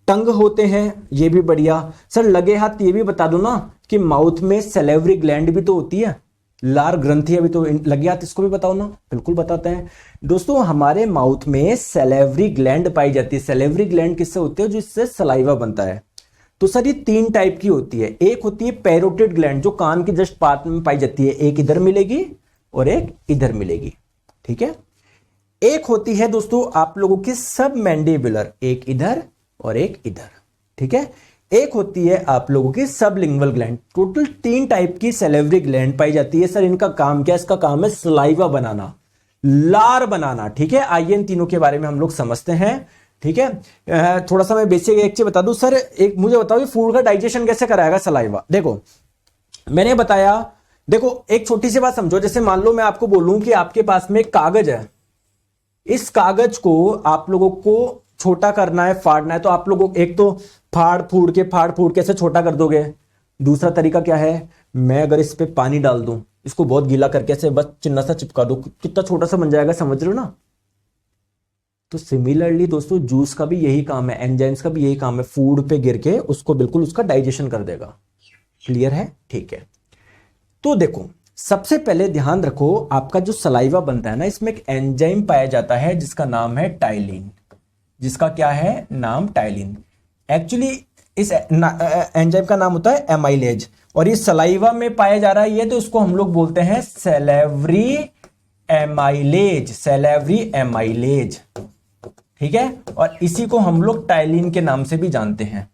A: टंग होते हैं, ये भी बढ़िया। सर लगे हाथ ये भी बता दो ना कि माउथ में सैलिवरी ग्लैंड भी तो होती है, लार ग्रंथियां भी तो, लगे हाथ इसको भी बताओ ना। बिल्कुल बताते हैं दोस्तों, हमारे माउथ में सैलिवरी ग्लैंड पाई जाती है। सैलिवरी ग्लैंड किससे होती है, जिससे सलाइवा बनता है। तो सर ये 3 टाइप की होती है। एक होती है पैरोटिड ग्लैंड जो कान के जस्ट पार्ट में पाई जाती है, एक इधर मिलेगी और एक इधर मिलेगी, ठीक है। एक होती है दोस्तों आप लोगों की सब मैंडिबुलर, एक इधर और एक इधर, ठीक है। एक होती है आप लोगों की सबलिंगुअल ग्लैंड। टोटल 3 टाइप की सैलिवरी ग्लैंड पाई जाती है। सर इनका काम क्या है, इसका काम है सलाइवा बनाना, लार बनाना, ठीक है। आइए इन तीनों के बारे में हम लोग समझते हैं, ठीक है। थोड़ा सा मैं बेसिक एक चीज बता दूं सर, एक मुझे बताओ कि फूड का डाइजेशन कैसे कराएगा सलाइवा। देखो मैंने बताया, देखो एक छोटी सी बात समझो, जैसे मान लो मैं आपको बोलूं कि आपके पास में एक कागज है, इस कागज को आप लोगों को छोटा करना है, फाड़ना है, तो आप लोगों एक तो फाड़ फूड़ के ऐसे छोटा कर दोगे। दूसरा तरीका क्या है, मैं अगर इस पे पानी डाल दूं, इसको बहुत गीला करके ऐसे बस चिन्ना सा चिपका दूं, कितना छोटा सा बन जाएगा, समझ रहे हो ना। तो सिमिलरली दोस्तों जूस का भी यही काम है, एंजाइम्स का भी यही काम है, फूड पे गिर के उसको बिल्कुल उसका डाइजेशन कर देगा। क्लियर है, ठीक है। तो देखो सबसे पहले ध्यान रखो, आपका जो सलाइवा बनता है ना, इसमें एक एंजाइम पाया जाता है जिसका नाम है टाइलिन, जिसका क्या है नाम, टाइलिन। एक्चुअली इस एंजाइम का नाम होता है एमाइलेज, और ये सलाइवा में पाया जा रहा है ये, तो इसको हम लोग बोलते हैं सैलिवरी एमाइलेज, सैलिवरी एमाइलेज, ठीक है। और इसी को हम लोग टाइलिन के नाम से भी जानते हैं।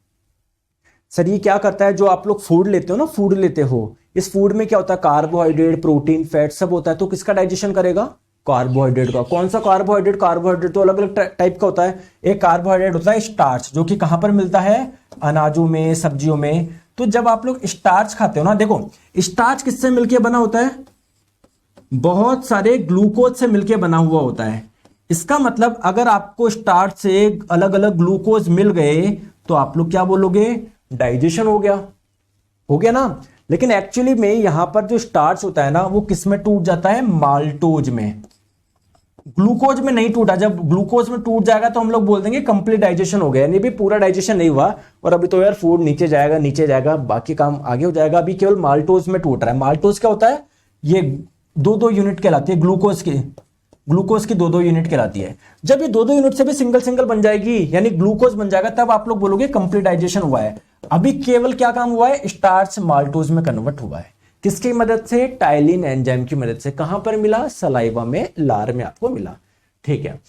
A: सर ये क्या करता है, जो आप लोग फूड लेते हो ना, फूड लेते हो, इस फूड में क्या होता है, कार्बोहाइड्रेट, प्रोटीन, फैट सब होता है, तो किसका डाइजेशन करेगा, कार्बोहाइड्रेट का। कौन सा कार्बोहाइड्रेट, कार्बोहाइड्रेट तो अलग अलग टाइप का होता है। एक कार्बोहाइड्रेट होता है स्टार्च, जो कि कहां पर मिलता है, अनाजों में, सब्जियों में। तो जब आप लोग स्टार्च खाते हो ना, देखो स्टार्च किससे मिलकर बना होता है, बहुत सारे ग्लूकोज से मिलकर बना हुआ होता है। इसका मतलब अगर आपको स्टार्च से अलग अलग ग्लूकोज मिल गए तो आप लोग क्या बोलोगे, डाइजेशन हो गया ना। लेकिन एक्चुअली में यहां पर जो स्टार्च होता है ना, वो किस में टूट जाता है, माल्टोज में, ग्लूकोज में नहीं टूटा। जब ग्लूकोज में टूट जाएगा तो हम लोग बोल देंगे कंप्लीट डाइजेशन हो गया, यानी भी पूरा डाइजेशन नहीं हुआ, और अभी तो यार फूड नीचे जाएगा, बाकी काम आगे हो जाएगा, अभी केवल माल्टोज में टूट रहा है। माल्टोज क्या होता है, ये 2-2 यूनिट कहलाती है, ग्लूकोज की 2-2 यूनिट कहलाती है। जब ये 2-2 यूनिट से भी सिंगल बन जाएगी, यानी ग्लूकोज बन जाएगा, तब आप लोग बोलोगे कंप्लीट डाइजेशन हुआ है। अभी केवल क्या काम हुआ है, स्टार्च माल्टोज में कन्वर्ट हुआ है। किसकी मदद से? टाइलिन एंजाइम की मदद से। कहां पर मिला? सलाइवा में, लार में आपको मिला। ठीक है,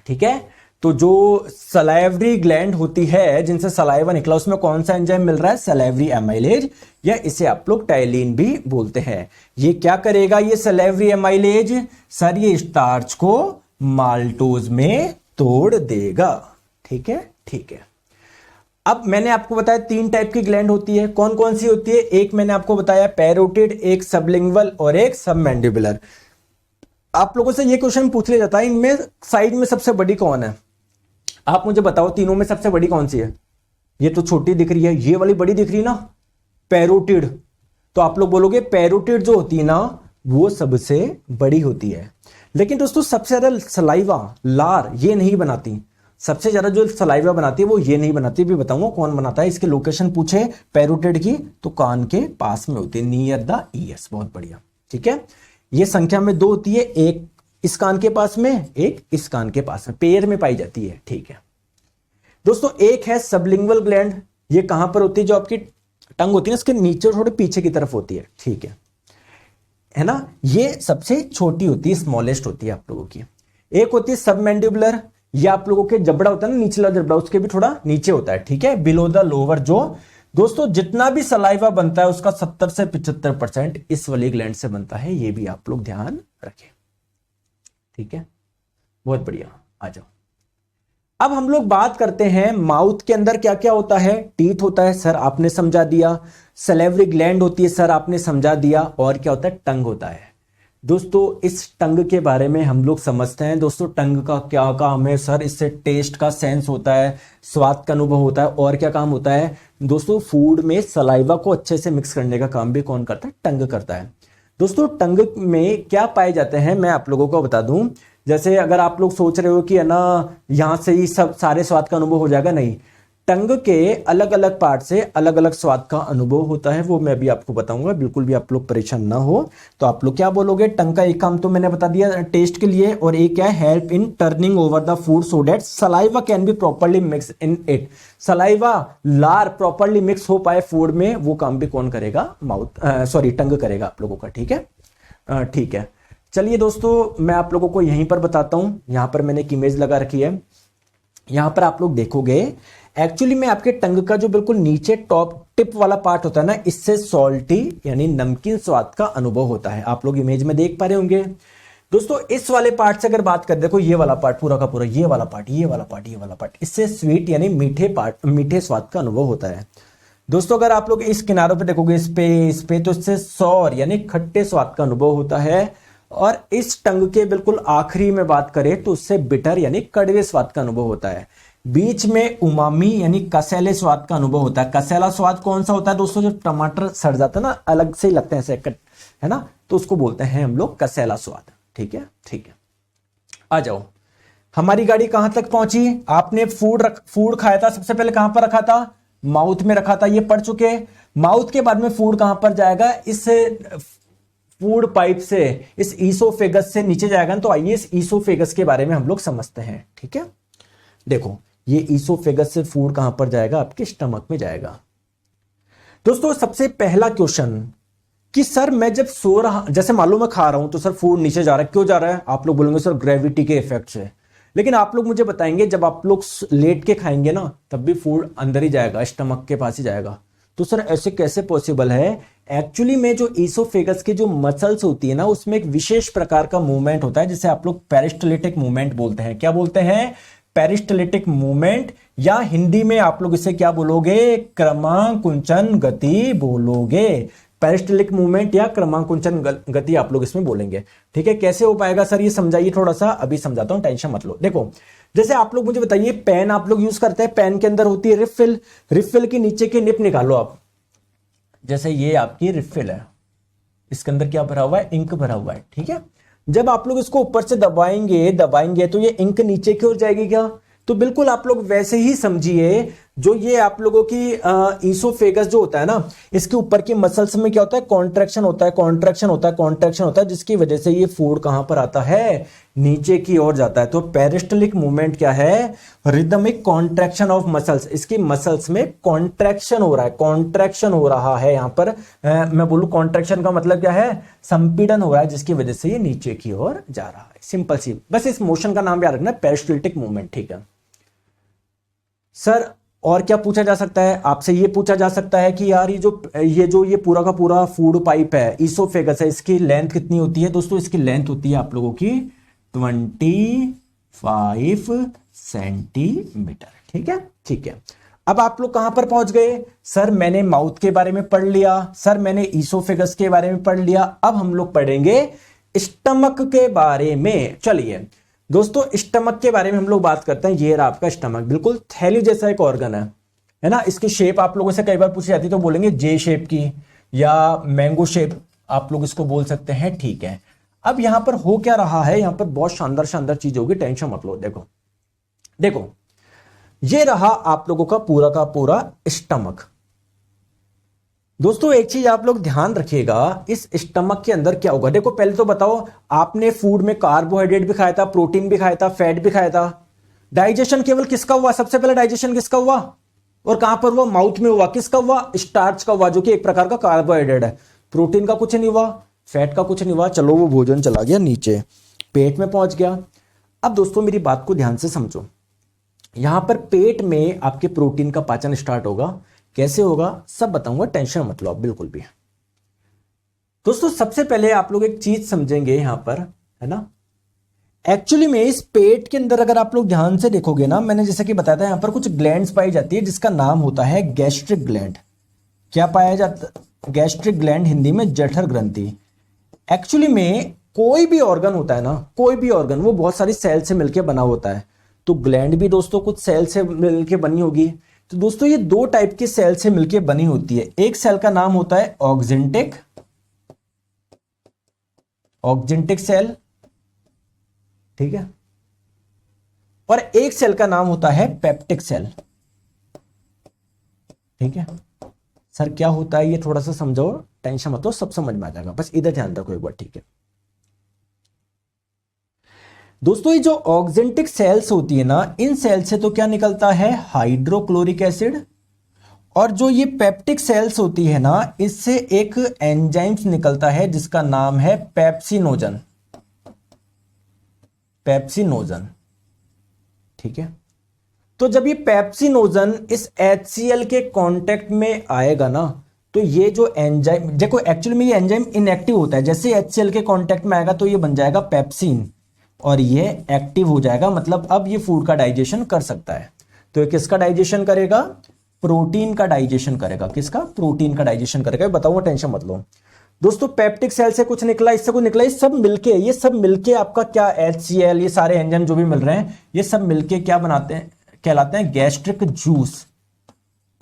A: ठीक है। तो जो सलाइवरी ग्लैंड होती है जिनसे सलाइवा निकला, उसमें कौन सा एंजाइम मिल रहा है? सलाइवरी एमाइलेज, या इसे आप लोग टाइलिन भी बोलते हैं। ये क्या करेगा ये सलाइवरी एमाइलेज? सर ये स्टार्च को माल्टोज में तोड़ देगा। ठीक है, ठीक है। अब मैंने आपको बताया 3 टाइप की ग्लैंड होती है। कौन कौन सी होती है? एक मैंने आपको बताया पैरोटिड, एक सबलिंगुअल और एक सबमैंडिबुलर। आप लोगों से ये क्वेश्चन पूछ लिया जाता है, इनमें साइड में सबसे बड़ी कौन है? आप मुझे बताओ तीनों में सबसे बड़ी कौन सी है? ये तो छोटी दिख रही है, ये वाली बड़ी दिख रही है ना, पैरोटिड। तो आप लोग बोलोगे पैरोटिड जो होती है ना वो सबसे बड़ी होती है। लेकिन दोस्तों सबसे ज्यादा सलाइवा, लार ये नहीं बनाती। सबसे ज्यादा जो सलाइवा बनाती है वो ये नहीं बनाती। भी बताऊंगा कौन बनाता है। इसके लोकेशन पूछे पैरोटिड की तो कान के पास में होती है, नियर द ईयर्स। बहुत बढ़िया, ठीक है। ये संख्या में 2 होती है, एक इस कान के पास में, एक इस कान के पास में, पेयर में पाई जाती है। ठीक है दोस्तों, एक है सबलिंगुअल ग्लैंड। ये कहां पर होती है? जो आपकी टंग होती है ना, इसके नीचे थोड़े पीछे की तरफ होती है। ठीक है ना। ये सबसे छोटी होती है, स्मॉलेस्ट होती है आप लोगों की। एक होती है सबमैंडिबुलर, ये आप लोगों के जबड़ा होता है ना, निचला जबड़ा, उसके भी थोड़ा नीचे होता है। ठीक है, बिलो द लोअर जो। दोस्तों जितना भी सलाइवा बनता है उसका 70 से 75% इस वाली ग्लैंड से बनता है। ये भी आप लोग ध्यान रखें। ठीक है, बहुत बढ़िया। आ जाओ, अब हम लोग बात करते हैं माउथ के अंदर क्या क्या होता है। टीथ होता है, सर आपने समझा दिया। सलेवरी ग्लैंड होती है, सर आपने समझा दिया। और क्या होता है? टंग होता है। दोस्तों इस टंग के बारे में हम लोग समझते हैं। दोस्तों टंग का क्या काम है? सर इससे टेस्ट का सेंस होता है, स्वाद का अनुभव होता है। और क्या काम होता है? दोस्तों फूड में सलाइवा को अच्छे से मिक्स करने का काम भी कौन करता है? टंग करता है। दोस्तों टंग में क्या पाए जाते हैं मैं आप लोगों को बता दूं। जैसे अगर आप लोग सोच रहे हो कि है ना यहां से ही सब सारे स्वाद का अनुभव हो जाएगा, नहीं। टंग के अलग अलग पार्ट से अलग अलग स्वाद का अनुभव होता है, वो मैं भी आपको बताऊंगा। बिल्कुल भी आप लोग परेशान ना हो। तो आप लोग क्या बोलोगे? टंग का एक काम तो मैंने बता दिया टेस्ट के लिए, और एक क्या है? Help in turning over the food so that saliva can be properly mix in it. Saliva, लार प्रॉपर्ली मिक्स हो पाए फूड में, वो काम भी कौन करेगा? टंग करेगा आप लोगों का। ठीक है, ठीक है। चलिए दोस्तों मैं आप लोगों को यहीं पर बताता हूं। यहां पर मैंने एक इमेज लगा रखी है। यहां पर आप लोग देखोगे एक्चुअली में आपके टंग का जो बिल्कुल नीचे टॉप टिप वाला पार्ट होता है ना, इससे सॉल्टी यानी नमकीन स्वाद का अनुभव होता है। आप लोग इमेज में देख पा रहे होंगे। दोस्तों इस वाले पार्ट से अगर बात कर, देखो ये वाला पार्ट पूरा का पूरा, ये वाला पार्ट, ये वाला पार्ट, ये वाला पार्ट, इससे स्वीट यानी मीठे स्वाद का अनुभव होता है। दोस्तों अगर आप लोग इस किनारों पे देखोगे, इस पे तो इससे सौर यानी खट्टे स्वाद का अनुभव होता है। और इस टंग के बिल्कुल आखिरी में बात करें तो उससे बिटर यानी कड़वे स्वाद का अनुभव होता है। बीच में उमामी यानी कसैले स्वाद का अनुभव होता है। कसैला स्वाद कौन सा होता है दोस्तों? जो टमाटर सड़ जाता है ना, अलग से ही लगते हैं ऐसे, है ना, तो उसको बोलते हैं हम लोग कसैला स्वाद। ठीक है, ठीक है। आ जाओ, हमारी गाड़ी कहां तक पहुंची? आपने फूड खाया था, सबसे पहले कहां पर रखा था? माउथ में रखा था, ये पढ़ चुके। माउथ के बाद में फूड कहां पर जाएगा? इस फूड पाइप से, इस ईसोफेगस से नीचे जाएगा। तो आइए इस ईसोफेगस के बारे में हम लोग समझते हैं। ठीक है, देखो ये ईसोफेगस से फूड कहां पर जाएगा? आपके स्टमक में जाएगा। दोस्तों सबसे पहला क्वेश्चन कि सर मैं जब सो रहा, जैसे मालूम मैं खा रहा हूं तो सर फूड नीचे जा रहा है, क्यों जा रहा है? आप लोग बोलेंगे सर ग्रेविटी के इफेक्ट से। लेकिन आप लोग मुझे बताएंगे जब आप लोग लेट के खाएंगे ना तब भी फूड अंदर ही जाएगा, स्टमक के पास ही जाएगा। तो सर ऐसे कैसे पॉसिबल है? एक्चुअली में जो ईसोफेगस की जो मसल्स होती है ना, उसमें एक विशेष प्रकार का मूवमेंट होता है जिसे आप लोग पेरिस्टलिटिक मूवमेंट बोलते हैं। क्या बोलते हैं? पेरिस्टलिटिक मूवमेंट, या हिंदी में आप लोग इसे क्या बोलोगे? क्रमांकुंचन गति बोलोगे। पेरिस्टलिक मूवमेंट या क्रमांकुंचन गति आप लोग इसमें बोलेंगे। ठीक है, कैसे हो पाएगा सर ये समझाइए थोड़ा सा। अभी समझाता हूं, टेंशन मत लो। देखो जैसे आप लोग मुझे बताइए, पेन आप लोग यूज करते हैं, पेन के अंदर होती है रिफिल। रिफिल के नीचे की निप निकालो आप। जैसे ये आपकी रिफिल है, इसके अंदर क्या भरा हुआ है? इंक भरा हुआ है। ठीक है, जब आप लोग इसको ऊपर से दबाएंगे तो ये इंक नीचे की ओर जाएगी क्या? तो बिल्कुल आप लोग वैसे ही समझिए जो ये आप लोगों की ईसोफेगस जो होता है ना, इसके ऊपर की मसल्स में क्या होता है, कॉन्ट्रैक्शन होता है, कॉन्ट्रैक्शन होता है, कॉन्ट्रैक्शन होता है, जिसकी वजह से ये फूड कहां पर आता है, नीचे की ओर जाता है। तो पेरिस्टलिक मूवमेंट क्या है, रिदमिक कॉन्ट्रैक्शन ऑफ मसल्स, इसकी मसल्स में कॉन्ट्रैक्शन हो रहा है, कॉन्ट्रैक्शन हो रहा है यहां पर। मैं बोलूं कॉन्ट्रैक्शन का मतलब क्या है, संपीड़न हो रहा है, जिसकी वजह से ये नीचे की ओर जा रहा है। सिंपल सी, बस इस मोशन का नाम याद रखना, पेरिस्टलिक मूवमेंट। ठीक है सर, और क्या पूछा जा सकता है आपसे, ये पूछा जा सकता है कि यार ये पूरा का पूरा फूड पाइप है, ईसोफेगस है, इसकी लेंथ कितनी होती है। दोस्तों इसकी लेंथ होती है आप लोगों की 25 सेंटीमीटर। ठीक है, ठीक है। अब आप लोग कहां पर पहुंच गए, सर मैंने माउथ के बारे में पढ़ लिया, सर मैंने ईसोफेगस के बारे में पढ़ लिया, अब हम लोग पढ़ेंगे स्टमक के बारे में। चलिए दोस्तों, स्टमक के बारे में हम लोग बात करते हैं। ये रहा आपका स्टमक, बिल्कुल थैली जैसा एक ऑर्गन है ना। इसकी शेप आप लोगों से कई बार पूछी जाती है, तो बोलेंगे जे शेप की या मैंगो शेप, आप लोग इसको बोल सकते हैं। ठीक है, अब यहां पर हो क्या रहा है, यहां पर बहुत शानदार शानदार चीज होगी, टेंशन मत लो। देखो देखो, ये रहा आप लोगों का पूरा स्टमक। दोस्तों एक चीज आप लोग ध्यान रखिएगा, इस स्टमक के अंदर क्या होगा। देखो पहले तो बताओ, आपने फूड में कार्बोहाइड्रेट भी खाया था, प्रोटीन भी खाया था, फैट भी खाया था। डाइजेशन केवल किसका हुआ, सबसे पहले डाइजेशन किसका हुआ और कहां पर हुआ, माउथ में हुआ। किसका हुआ, स्टार्च का हुआ, जो कि एक प्रकार का कार्बोहाइड्रेट है। प्रोटीन का कुछ नहीं हुआ, फैट का कुछ नहीं हुआ। चलो वो भोजन चला गया नीचे, पेट में पहुंच गया। अब दोस्तों मेरी बात को ध्यान से समझो, यहां पर पेट में आपके प्रोटीन का पाचन स्टार्ट होगा। कैसे होगा सब बताऊंगा, टेंशन मत लो आप बिल्कुल भी। दोस्तों सबसे पहले आप लोग एक चीज समझेंगे यहां पर, है ना। एक्चुअली में इस पेट के अंदर अगर आप लोग ध्यान से देखोगे ना, मैंने जैसे कि बताया था, यहां पर कुछ ग्लैंड्स पाई जाती है, जिसका नाम होता है गैस्ट्रिक ग्लैंड। क्या पाया जाता, गैस्ट्रिक ग्लैंड, हिंदी में जठर ग्रंथि। एक्चुअली में कोई भी ऑर्गन होता है ना, कोई भी ऑर्गन, वो बहुत सारी सेल से मिलकर बना होता है। तो ग्लैंड भी दोस्तों कुछ सेल से मिलकर बनी होगी। तो दोस्तों ये दो टाइप की सेल से मिलकर बनी होती है। एक सेल का नाम होता है ऑक्जेंटिक सेल, ठीक है, और एक सेल का नाम होता है पेप्टिक सेल। ठीक है सर, क्या होता है ये थोड़ा सा समझो, टेंशन मत लो, सब समझ में आ जाएगा, बस इधर ध्यान रखो एक बार। ठीक है दोस्तों, ये जो ऑक्जेंटिक सेल्स होती है ना, इन सेल से तो क्या निकलता है, हाइड्रोक्लोरिक एसिड। और जो ये पेप्टिक सेल्स होती है ना, इससे एक एंजाइम्स निकलता है जिसका नाम है पेप्सिनोजन। ठीक है, तो जब ये पेप्सिनोजन इस HCl के कांटेक्ट में आएगा ना, तो ये जो एंजाइम, देखो एक्चुअली में ये एंजाइम इनएक्टिव होता है। जैसे HCl के कांटेक्ट में आएगा तो ये बन जाएगा पेप्सिन और ये एक्टिव हो जाएगा, मतलब अब ये फूड का डाइजेशन कर सकता है। तो ये किसका डाइजेशन करेगा, प्रोटीन का डाइजेशन करेगा। किसका, प्रोटीन का डाइजेशन करेगा, बताऊंगा, टेंशन मत लो। दोस्तों पेप्टिक सेल से कुछ निकला, इससे कुछ निकला, ये सब मिलके आपका क्या, HCl, ये सारे एंजाइम जो भी मिल रहे हैं, ये सब मिलके क्या बनाते हैं, कहलाते हैं गैस्ट्रिक जूस।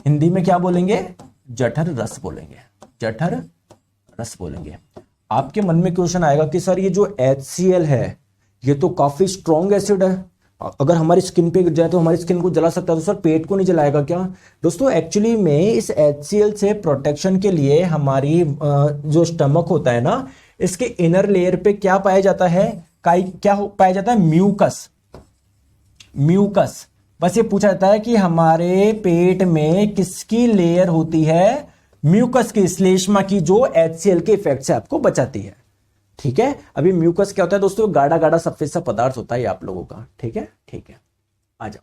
A: हिंदी में क्या बोलेंगे, जठर रस बोलेंगे, जठर रस बोलेंगे। आपके मन में क्वेश्चन आएगा कि सर ये जो HCl है ये तो काफी स्ट्रॉन्ग एसिड है, अगर हमारी स्किन पे गिर जाए तो हमारी स्किन को जला सकता है, तो सर पेट को नहीं जलाएगा क्या। दोस्तों एक्चुअली में इस HCl से प्रोटेक्शन के लिए हमारी जो स्टमक होता है ना, इसके इनर लेयर पे क्या पाया जाता है, क्या पाया जाता है, म्यूकस। बस ये पूछा जाता है कि हमारे पेट में किसकी लेयर होती है, म्यूकस की, श्लेष्मा की, जो HCl के इफेक्ट से आपको बचाती है। ठीक है, अभी म्यूकस क्या होता है दोस्तों, गाढ़ा गाढ़ा सफेद सा पदार्थ होता है आप लोगों का। ठीक है, ठीक है, आ जाओ।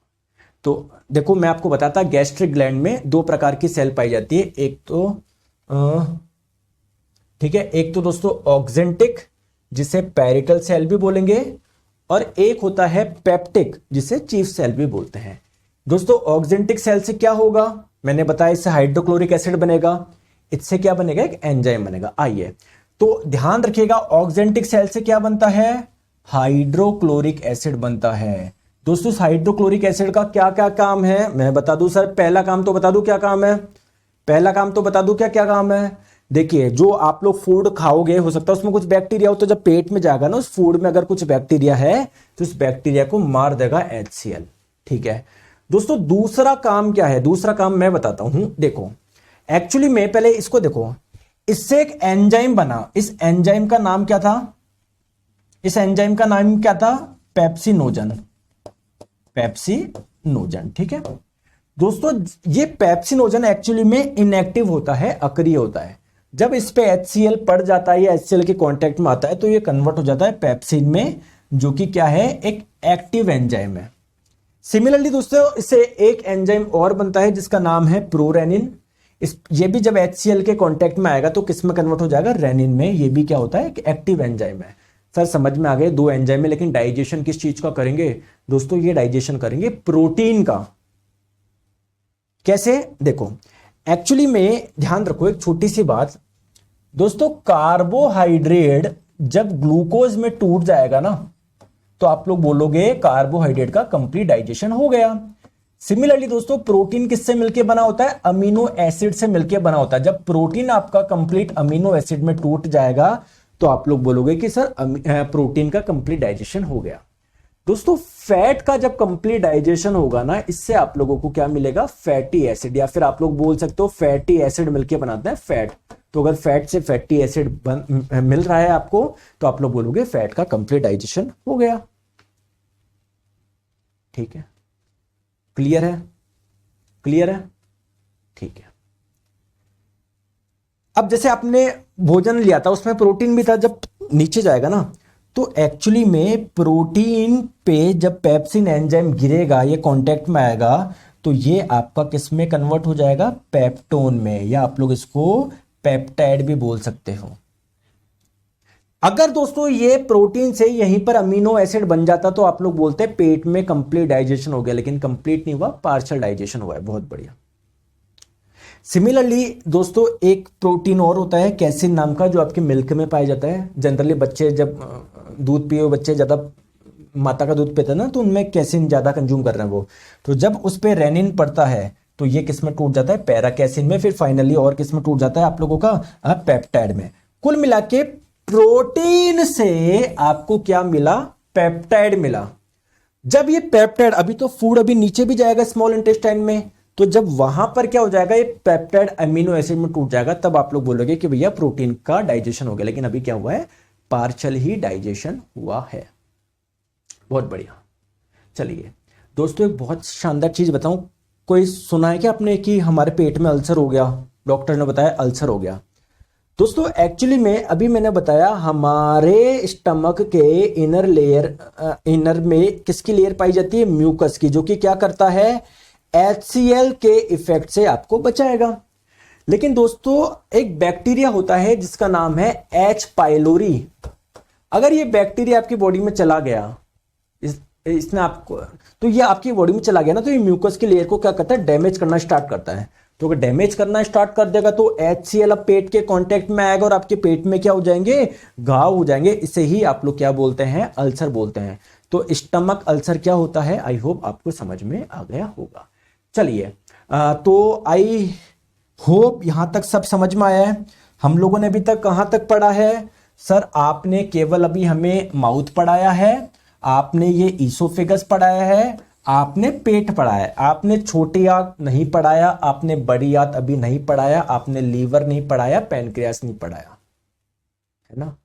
A: तो देखो मैं आपको बताता, गैस्ट्रिक ग्लैंड में दो प्रकार की सेल पाई जाती है। एक तो ठीक है, एक तो दोस्तों ऑक्जेंटिक, जिसे पैरिटल सेल भी बोलेंगे, और एक होता है पेप्टिक, जिसे चीफ सेल भी बोलते हैं। दोस्तों ऑक्जेंटिक सेल से क्या होगा, मैंने बताया, इससे हाइड्रोक्लोरिक एसिड बनेगा, इससे क्या बनेगा, एक एंजाइम बनेगा। आइए तो ध्यान रखिएगा, ऑक्जेंटिक सेल से क्या बनता है, हाइड्रोक्लोरिक एसिड बनता है। दोस्तों हाइड्रोक्लोरिक एसिड का क्या क्या काम है, मैं बता दूं सर, पहला काम तो बता दूं क्या काम है, पहला काम तो बता दूं क्या क्या काम है। देखिए जो आप लोग फूड खाओगे, हो सकता है उसमें कुछ बैक्टीरिया हो, तो जब पेट में जाएगा ना, उस फूड में अगर कुछ बैक्टीरिया है तो उस बैक्टीरिया को मार देगा HCl। ठीक है दोस्तों दूसरा काम क्या है, दूसरा काम मैं बताता हूं। देखो एक्चुअली में पहले इसको देखो, इससे एक एंजाइम बना, इस एंजाइम का नाम क्या था, इस एंजाइम का नाम क्या था, पेप्सिनोजन, पेप्सिनोजन, ठीक है दोस्तों। ये पेप्सिनोजन एक्चुअली में इनएक्टिव होता है, अक्रिय होता है। जब इस पे HCl पड़ जाता है या HCl के कांटेक्ट में आता है तो ये कन्वर्ट हो जाता है पेप्सिन में, जो कि क्या है, एक एक्टिव एंजाइम है। सिमिलरली दोस्तों इससे एक एंजाइम और बनता है जिसका नाम है प्रोरेनिन। ये भी जब HCl के कांटेक्ट में आएगा तो किस में कन्वर्ट हो जाएगा, रेनिन में। ये भी क्या होता है, एक एक्टिव एंजाइम है। सर समझ में आ गए, दो एंजाइम है, लेकिन डाइजेशन किस चीज का करेंगे दोस्तों, ये डाइजेशन करेंगे प्रोटीन का। कैसे, देखो एक्चुअली में ध्यान रखो एक छोटी सी बात दोस्तों, कार्बोहाइड्रेट जब ग्लूकोज में टूट जाएगा ना तो आप लोग बोलोगे कार्बोहाइड्रेट का कंप्लीट डाइजेशन हो गया। सिमिलरली दोस्तों प्रोटीन किससे मिलके बना होता है, अमीनो एसिड से मिलके बना होता है। जब प्रोटीन आपका कंप्लीट अमीनो एसिड में टूट जाएगा तो आप लोग बोलोगे कि सर प्रोटीन का कंप्लीट डाइजेशन हो गया। दोस्तों फैट का जब कंप्लीट डाइजेशन होगा ना, इससे आप लोगों को क्या मिलेगा, फैटी एसिड, या फिर आप लोग बोल सकते हो फैटी एसिड मिलके बनाते हैं फैट। तो अगर फैट से फैटी एसिड मिल रहा है आपको तो आप लोग बोलोगे फैट का कंप्लीट डाइजेशन हो गया। ठीक है, क्लियर है, क्लियर है, ठीक है। अब जैसे आपने भोजन लिया था उसमें प्रोटीन भी था, जब नीचे जाएगा ना तो एक्चुअली में प्रोटीन पे जब पेप्सिन एंजाइम गिरेगा, ये कांटेक्ट में आएगा तो ये आपका किस में कन्वर्ट हो जाएगा, पेप्टोन में, या आप लोग इसको पेप्टाइड भी बोल सकते हो। अगर दोस्तों ये प्रोटीन से यहीं पर अमीनो एसिड बन जाता तो आप लोग बोलते हैं पेट में कंप्लीट डाइजेशन हो गया, लेकिन कंप्लीट नहीं हुआ, पार्शियल डाइजेशन हुआ है। बहुत बढ़िया। सिमिलरली दोस्तों एक प्रोटीन और होता है कैसिन नाम का, जो आपके मिल्क में पाया जाता है। जनरली बच्चे जब दूध पिए, बच्चे ज्यादा माता का दूध पीते हैं ना, तो उनमें कैसिन ज्यादा कंज्यूम कर रहे हैं वो, तो जब उस पर रेनिन पड़ता है तो ये किस में टूट जाता है, पैरा कैसिन में, फिर फाइनली और किस में टूट जाता है आप लोगों का, पेप्टाइड में। कुल मिला के प्रोटीन से आपको क्या मिला, पेप्टाइड मिला। जब ये पेप्टाइड, अभी तो फूड अभी नीचे भी जाएगा स्मॉल इंटेस्टाइन में, तो जब वहां पर क्या हो जाएगा, ये पेप्टाइड अमीनो एसिड में टूट जाएगा, तब आप लोग बोलोगे कि भैया प्रोटीन का डाइजेशन हो गया। लेकिन अभी क्या हुआ है, पार्शियल ही डाइजेशन हुआ है। बहुत बढ़िया। चलिए दोस्तों एक बहुत शानदार चीज बताऊं, कोई सुना है क्या आपने कि हमारे पेट में अल्सर हो गया, डॉक्टर ने बताया अल्सर हो गया। दोस्तों एक्चुअली में अभी मैंने बताया हमारे स्टमक के इनर लेयर, इनर में किसकी लेयर पाई जाती है, म्यूकस की, जो कि क्या करता है, HCl के इफेक्ट से आपको बचाएगा। लेकिन दोस्तों एक बैक्टीरिया होता है जिसका नाम है H. पाइलोरी। अगर ये बैक्टीरिया आपकी बॉडी में चला गया, इसने आपको, तो ये आपकी बॉडी में चला गया ना, तो ये म्यूकस की लेयर को क्या करता है, डैमेज करना स्टार्ट करता है। तो अगर डैमेज करना स्टार्ट कर देगा तो HCl अब पेट के कांटेक्ट में आएगा और आपके पेट में क्या हो जाएंगे, घाव हो जाएंगे। इसे ही आप लोग क्या बोलते हैं, अल्सर बोलते हैं। तो स्टमक अल्सर क्या होता है, आई होप आपको समझ में आ गया होगा। चलिए तो आई होप यहां तक सब समझ में आया है। हम लोगों ने अभी तक कहां तक पढ़ा है, सर आपने केवल अभी हमें माउथ पढ़ाया है, आपने ये ईसोफेगस पढ़ाया है, आपने पेट पढ़ाया है, आपने छोटी आंत नहीं पढ़ाया, आपने बड़ी आंत अभी नहीं पढ़ाया, आपने लीवर नहीं पढ़ाया, पैनक्रियास नहीं पढ़ाया, है ना,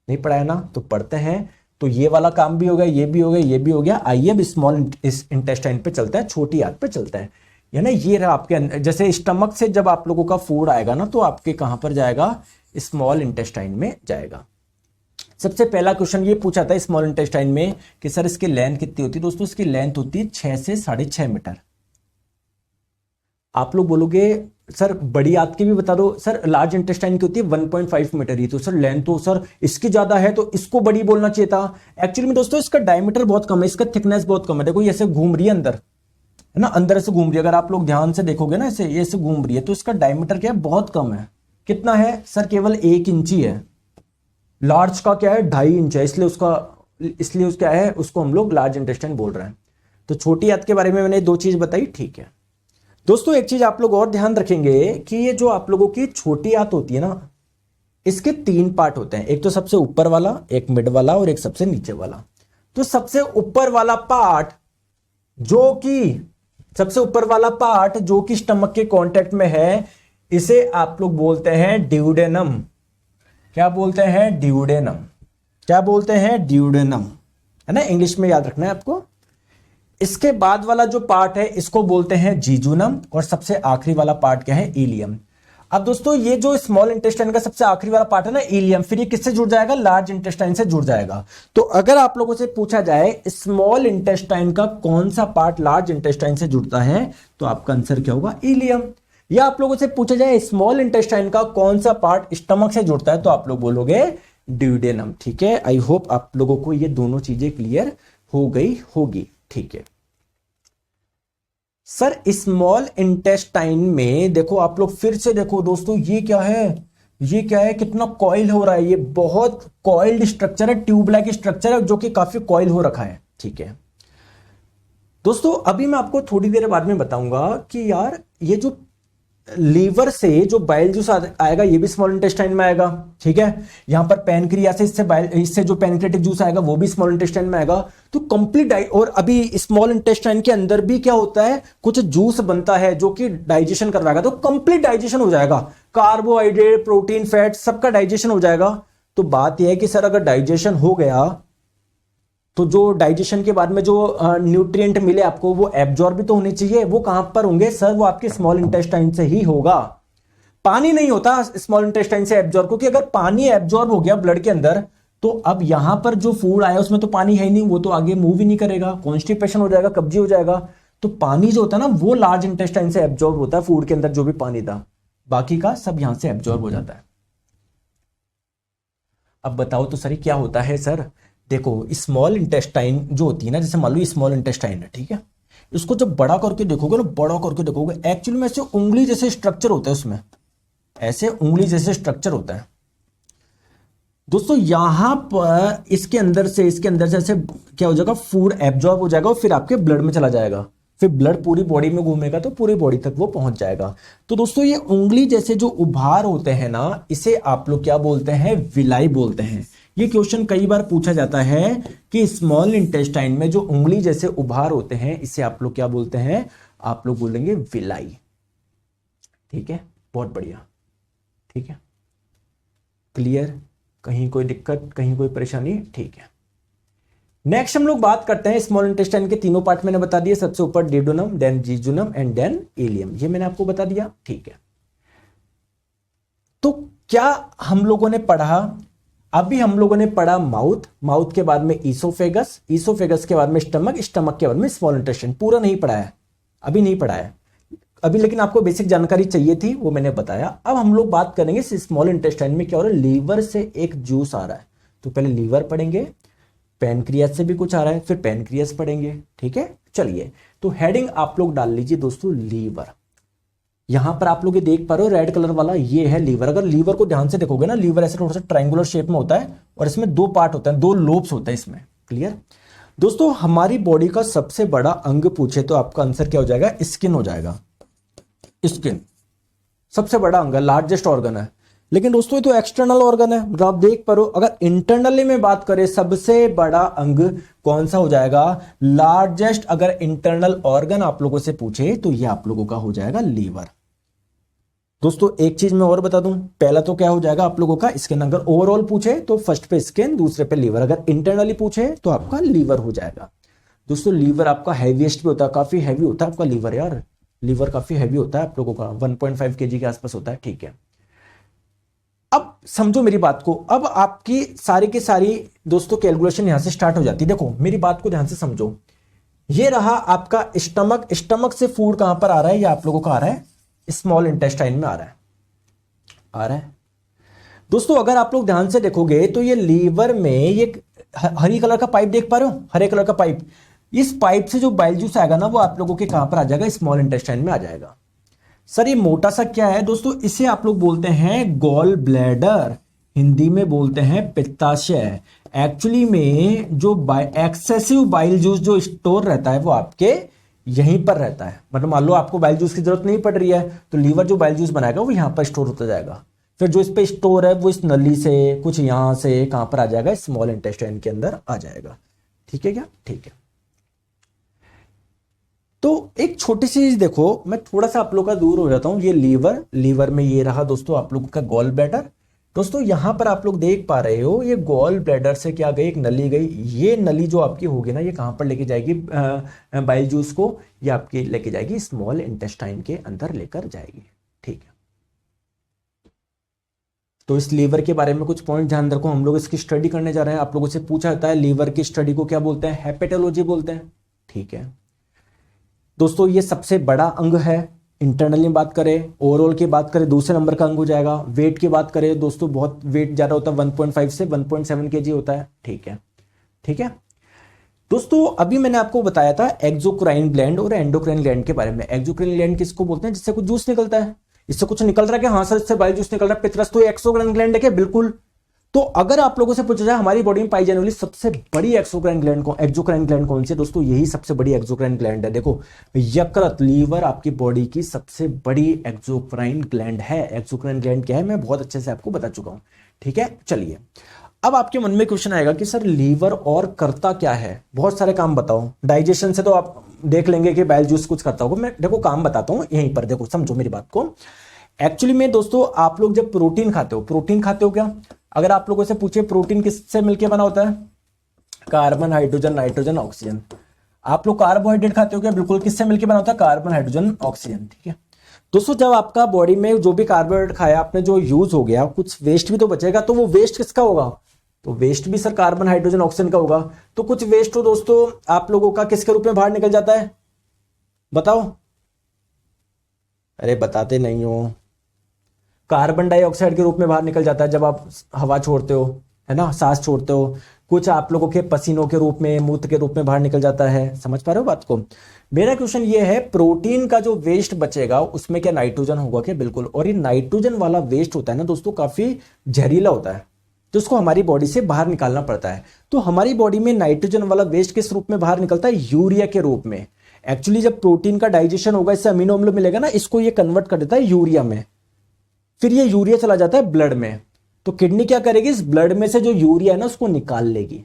A: नहीं पढ़ाया ना, तो पढ़ते हैं। तो ये वाला काम भी हो गया, ये भी हो गया, ये भी हो गया। आइए अब स्मॉल इंटेस्टाइन पे चलते हैं, छोटी आंत पे चलते हैं। है ना, ये रहा आपके, जैसे स्टमक से जब आप लोगों का फूड आएगा ना तो आपके कहां पर जाएगा, स्मॉल इंटेस्टाइन में जाएगा। सबसे पहला क्वेश्चन ये पूछा था स्मॉल इंटेस्टाइन में कि सर इसकी लेंथ कितनी होती है। दोस्तों इसकी लेंथ होती है 6 से 6.5 मीटर। आप लोग बोलोगे सर बड़ी आंत की भी बता दो, सर लार्ज इंटेस्टाइन की होती है 1.5 मीटर ही, तो सर लेंथ तो सर इसकी ज्यादा है तो इसको बड़ी बोलना चाहिए था। एक्चुअली में दोस्तों इसका डायमीटर बहुत कम है, इसका थिकनेस बहुत कम है। देखो ये ऐसे घूम रही है अंदर, है ना, अंदर से घूम रही है। अगर आप लोग ध्यान से देखोगे ना, ऐसे ये ऐसे घूम रही है, तो इसका डायमीटर क्या है, बहुत कम है। कितना है सर, केवल 1 इंची है। लार्ज का क्या है, 2.5 इंच है, इसलिए उसका है, उसको हम लोग लार्ज इंटेस्टाइन बोल रहे हैं। तो छोटी आंत के बारे में मैंने 2 चीज बताई, ठीक है। दोस्तों एक चीज आप लोग और ध्यान रखेंगे कि ये जो आप लोगों की छोटी आंत होती है ना, इसके 3 पार्ट होते हैं। एक तो सबसे ऊपर वाला, एक मिड वाला और एक सबसे नीचे वाला। तो सबसे ऊपर वाला पार्ट जो कि सबसे ऊपर वाला पार्ट जो कि स्टमक के कांटेक्ट में है, इसे आप लोग बोलते हैं ड्यूडेनम। क्या बोलते हैं? ड्यूडेनम। क्या बोलते हैं? ड्यूडेनम, है ना, इंग्लिश में याद रखना है आपको। इसके बाद वाला जो पार्ट है इसको बोलते हैं जीजूनम, और सबसे आखिरी वाला पार्ट क्या है? इलियम। अब दोस्तों ये जो स्मॉल इंटेस्टाइन का सबसे आखिरी वाला पार्ट है ना, इलियम, फिर ये किससे जुड़ जाएगा? लार्ज इंटेस्टाइन से जुड़ जाएगा। तो अगर आप लोगों से पूछा जाए स्मॉल इंटेस्टाइन का कौन सा पार्ट लार्ज इंटेस्टाइन से जुड़ता है, तो आपका आंसर क्या होगा? इलियम। या आप लोगों से पूछा जाए स्मॉल इंटेस्टाइन का कौन सा पार्ट स्टमक से जुड़ता है, तो आप लोग बोलोगे ड्यूडेनम। ठीक है, आई होप आप लोगों को ये दोनों चीजें क्लियर हो गई होगी। ठीक है सर, स्मॉल इंटेस्टाइन में देखो आप लोग फिर से देखो दोस्तों, ये क्या है? ये क्या है? कितना कॉइल हो रहा है, ये बहुत कॉइल्ड स्ट्रक्चर है, ट्यूब लाइक स्ट्रक्चर है जो कि काफी कॉइल हो रखा है। ठीक है दोस्तों, अभी मैं आपको थोड़ी देर बाद में बताऊंगा कि यार ये जो लीवर से जो बाइल जूस आएगा ये भी स्मॉल इंटेस्टाइन में आएगा। ठीक है, यहां पर पैनक्रियास से इससे जो पैनक्रियाटिक जूस आएगा वो भी स्मॉल इंटेस्टाइन में आएगा। तो कंप्लीट और अभी स्मॉल इंटेस्टाइन के अंदर भी क्या होता है? कुछ जूस बनता है जो कि डाइजेशन करवाएगा, तो कंप्लीट डाइजेशन हो जाएगा, कार्बोहाइड्रेट, प्रोटीन, फैट, सबका डाइजेशन हो जाएगा। तो बात यह है कि सर अगर डाइजेशन हो गया तो जो डाइजेशन के बाद में जो न्यूट्रिएंट मिले आपको वो एब्जॉर्ब भी तो होने चाहिए। वो कहां पर होंगे सर? वो आपके स्मॉल इंटेस्टाइन से ही होगा। पानी नहीं होता स्मॉल इंटेस्टाइन से एब्जॉर्ब, क्योंकि अगर पानी एब्जॉर्ब हो गया ब्लड के अंदर तो अब यहां पर जो फूड आया उसमें तो पानी है ही नहीं, वो तो आगे मूव ही नहीं करेगा, कॉन्स्टिपेशन हो जाएगा, कब्जी हो जाएगा। तो पानी जो होता है ना वो लार्ज इंटेस्टाइन से एब्जॉर्ब होता है, फूड के अंदर जो भी पानी था, बाकी का सब यहां से एब्जॉर्ब हो जाता है। अब बताओ तो सर क्या होता है? सर देखो स्मॉल इंटेस्टाइन जो होती है ना, जैसे मान लो स्मॉल इंटेस्टाइन है, ठीक है, इसको जब बड़ा करके देखोगे ना, बड़ा करके देखोगे, एक्चुअली में ऐसे उंगली जैसे स्ट्रक्चर होता है उसमें, ऐसे उंगली जैसे स्ट्रक्चर होता है दोस्तों। यहां पर इसके अंदर से ऐसे क्या हो जाएगा? फूड एब्जॉर्ब हो जाएगा और फिर आपके ब्लड में चला जाएगा, फिर ब्लड पूरी बॉडी में घूमेगा तो पूरी बॉडी तक वो पहुंच जाएगा। तो दोस्तों ये उंगली जैसे जो उभार होते हैं ना, इसे आप लोग क्या बोलते हैं? विलाई बोलते हैं। ये क्वेश्चन कई बार पूछा जाता है कि स्मॉल इंटेस्टाइन में जो उंगली जैसे उभार होते हैं इसे आप लोग क्या बोलते हैं? आप लोग बोलेंगे विलाई। ठीक है, बहुत बढ़िया। ठीक है, क्लियर? कहीं कोई दिक्कत, कहीं कोई परेशानी? ठीक है, नेक्स्ट हम लोग बात करते हैं स्मॉल इंटेस्टाइन के तीनों पार्ट मैंने बता दिए, सबसे ऊपर duodenum, then jejunum and then ileum, ये मैंने आपको बता दिया। ठीक है, तो क्या हम लोगों ने पढ़ा? अभी हम लोगों ने पढ़ा माउथ, माउथ के बाद में ईसोफेगस, ईसोफेगस के बाद में स्टमक, स्टमक के बाद में स्मॉल इंटेस्टाइन। पूरा नहीं पढ़ा है, अभी नहीं पढ़ा है अभी, लेकिन आपको बेसिक जानकारी चाहिए थी वो मैंने बताया। अब हम लोग बात करेंगे स्मॉल इंटेस्टाइन में क्या हो रहा है। लीवर से एक जूस आ रहा है, तो पहले लीवर पढ़ेंगे, पैनक्रियास से भी कुछ आ रहा है, फिर पैनक्रियास पढ़ेंगे। ठीक है, चलिए तो हेडिंग आप लोग डाल लीजिए दोस्तों लीवर। यहां पर आप लोग ये देख पा रहे हो रेड कलर वाला, ये है लीवर। अगर लीवर को ध्यान से देखोगे ना, लीवर ऐसे थोड़ा सा ट्रायंगुलर शेप में होता है और इसमें दो पार्ट होता है, दो लोब्स होते हैं इसमें। क्लियर दोस्तों? हमारी बॉडी का सबसे बड़ा अंग पूछे तो आपका आंसर क्या हो जाएगा? स्किन हो जाएगा। स्किन सबसे बड़ा अंग है, लार्जेस्ट ऑर्गन है। लेकिन दोस्तों ये तो एक्सटर्नल ऑर्गन है, आप देख पा रहे हो। अगर इंटरनली में बात करें सबसे बड़ा अंग कौन सा हो जाएगा? लार्जेस्ट अगर इंटरनल ऑर्गन आप लोगों से पूछे तो ये आप लोगों का हो जाएगा लीवर। दोस्तों एक चीज मैं और बता दूं, पहला तो क्या हो जाएगा आप लोगों का स्किन। अगर ओवरऑल पूछे तो फर्स्ट पे स्किन, दूसरे पे लीवर। अगर इंटरनली पूछे तो आपका लीवर हो जाएगा। दोस्तों लीवर आपका हैवीएस्ट भी होता है, काफी हैवी होता है आपका लीवर यार, लीवर काफी हैवी होता है आप लोगों का, 1.5 kg के आसपास होता है। ठीक है, अब समझो मेरी बात को। अब आपकी सारी की सारी दोस्तों कैलकुलेशन यहां से स्टार्ट हो जाती है। देखो मेरी बात को ध्यान से समझो, ये रहा आपका स्टमक, स्टमक से फूड कहां पर आ रहा है? ये आप लोगों का आ रहा है स्मॉल इंटेस्टाइन में आ रहा है दोस्तों। अगर आप लोग ध्यान से देखोगे तो ये लीवर में ये हरी कलर का पाइप देख पा रहे हो, हरे कलर का पाइप, इस पाइप से जो बाइल जूस आएगा ना वो आप लोगों के कहां पर आ जाएगा? स्मॉल इंटेस्टाइन में आ जाएगा। सर ये मोटा सा क्या है दोस्तों? इसे आप लोग बोलते हैं गॉल ब्लैडर, हिंदी में बोलते हैं पित्ताशय। एक्चुअली में जो एक्सेसिव बाइल जूस जो स्टोर रहता है वो आपके यहीं पर रहता है। मतलब मान लो आपको बाइल जूस की जरूरत नहीं पड़ रही है तो लीवर जो बाइल जूस बनाएगा वो यहां पर स्टोर होता जाएगा। फिर जो इस पे स्टोर है वो इस नली से कुछ यहां से कहां पर आ जाएगा? स्मॉल इंटेस्टाइन के अंदर आ जाएगा। ठीक है क्या? ठीक है, तो एक छोटी सी चीज देखो, मैं थोड़ा सा आप लोग का दूर हो जाता हूं। ये लीवर में ये रहा दोस्तों आप लोगों का गॉल ब्लैडर। दोस्तों यहां पर आप लोग देख पा रहे हो, ये गॉल ब्लैडर से क्या गई, एक नली गई। ये नली जो आपकी होगी ना, ये कहां पर लेके जाएगी बाइल जूस को, ये आपकी लेके जाएगी स्मॉल इंटेस्टाइन के अंदर लेकर जाएगी। ठीक है, तो इस लीवर के बारे में कुछ पॉइंट ध्यान रखो। हम लोग इसकी स्टडी करने जा रहे हैं। आप लोगों से पूछा जाता है लीवर की स्टडी को क्या बोलते हैं, हेपेटोलॉजी बोलते हैं। ठीक है दोस्तों, ये सबसे बड़ा अंग है। इंटरनली बात करें, ओवरऑल की बात करें, दूसरे नंबर का अंग हो जाएगा। वेट की बात करें दोस्तों, बहुत वेट ज्यादा होता है, 1.5 से 1.7 kg होता है। ठीक है, ठीक है दोस्तों, अभी मैंने आपको बताया था एक्सोक्राइन ग्लैंड और एंडोक्राइन ग्लैंड के बारे में। एक्सोक्राइन ग्लैंड किसको बोलते हैं, जिससे कुछ जूस निकलता है। इससे कुछ निकल रहा है कि हाँ सर इससे बाइल जूस निकल रहा है, पितरस, तो एक्सोक्राइन ग्लैंड है क्या, बिल्कुल। तो अगर आप लोगों से पूछा जाए हमारी बॉडी में पाई जाने वाली सबसे बड़ी एक्सोक्राइन ग्लैंड कौन सी है, दोस्तों यही सबसे बड़ी एक्सोक्राइन ग्लैंड है। देखो यकृत, लीवर आपकी बॉडी की सबसे बड़ी एक्सोक्राइन ग्लैंड है। एक्सोक्राइन ग्लैंड क्या है मैं बहुत अच्छे से आपको बता चुका हूं। ठीक है, चलिए अब आपके मन में क्वेश्चन आएगा कि सर लीवर और करता क्या है, बहुत सारे काम बताओ। डाइजेशन से तो आप देख लेंगे कि बाइल जूस कुछ करता होगा। मैं देखो काम बताता हूं यहीं पर, देखो समझो मेरी बात को। एक्चुअली में दोस्तों आप लोग जब प्रोटीन खाते हो क्या, अगर आप लोगों से पूछे प्रोटीन किससे मिलकर बना होता है, कार्बन, हाइड्रोजन, नाइट्रोजन, ऑक्सीजन। आप लोग कार्बोहाइड्रेट खाते हो क्या, बिल्कुल किससे मिलकर बना होता है, कार्बन, हाइड्रोजन, ऑक्सीजन। ठीक है दोस्तों, जब आपका बॉडी में जो भी कार्बोहाइड्रेट खाया आपने, जो यूज हो गया, कुछ वेस्ट भी तो बचेगा, तो वो वेस्ट किसका होगा, तो वेस्ट भी सर कार्बन, हाइड्रोजन, ऑक्सीजन का होगा। तो कुछ वेस्ट तो दोस्तों आप लोगों का किसके रूप में बाहर निकल जाता है, बताओ, अरे बताते नहीं हो, कार्बन डाइऑक्साइड के रूप में बाहर निकल जाता है जब आप हवा छोड़ते हो, है ना, सांस छोड़ते हो। कुछ आप लोगों के पसीनों के रूप में, मूत्र के रूप में बाहर निकल जाता है। समझ पा रहे हो बात को। मेरा क्वेश्चन ये है, प्रोटीन का जो वेस्ट बचेगा उसमें क्या नाइट्रोजन होगा क्या, बिल्कुल। और ये नाइट्रोजन वाला वेस्ट होता है ना दोस्तों, काफी जहरीला होता है, तो उसको हमारी बॉडी से बाहर निकालना पड़ता है। तो हमारी बॉडी में नाइट्रोजन वाला वेस्ट किस रूप में बाहर निकलता है, यूरिया के रूप में। एक्चुअली जब प्रोटीन का डाइजेशन होगा, इससे अमीनो अम्ल मिलेगा ना, इसको ये कन्वर्ट कर देता है यूरिया में। फिर ये यूरिया चला जाता है ब्लड में। तो किडनी क्या करेगी, इस ब्लड में से जो यूरिया है ना उसको निकाल लेगी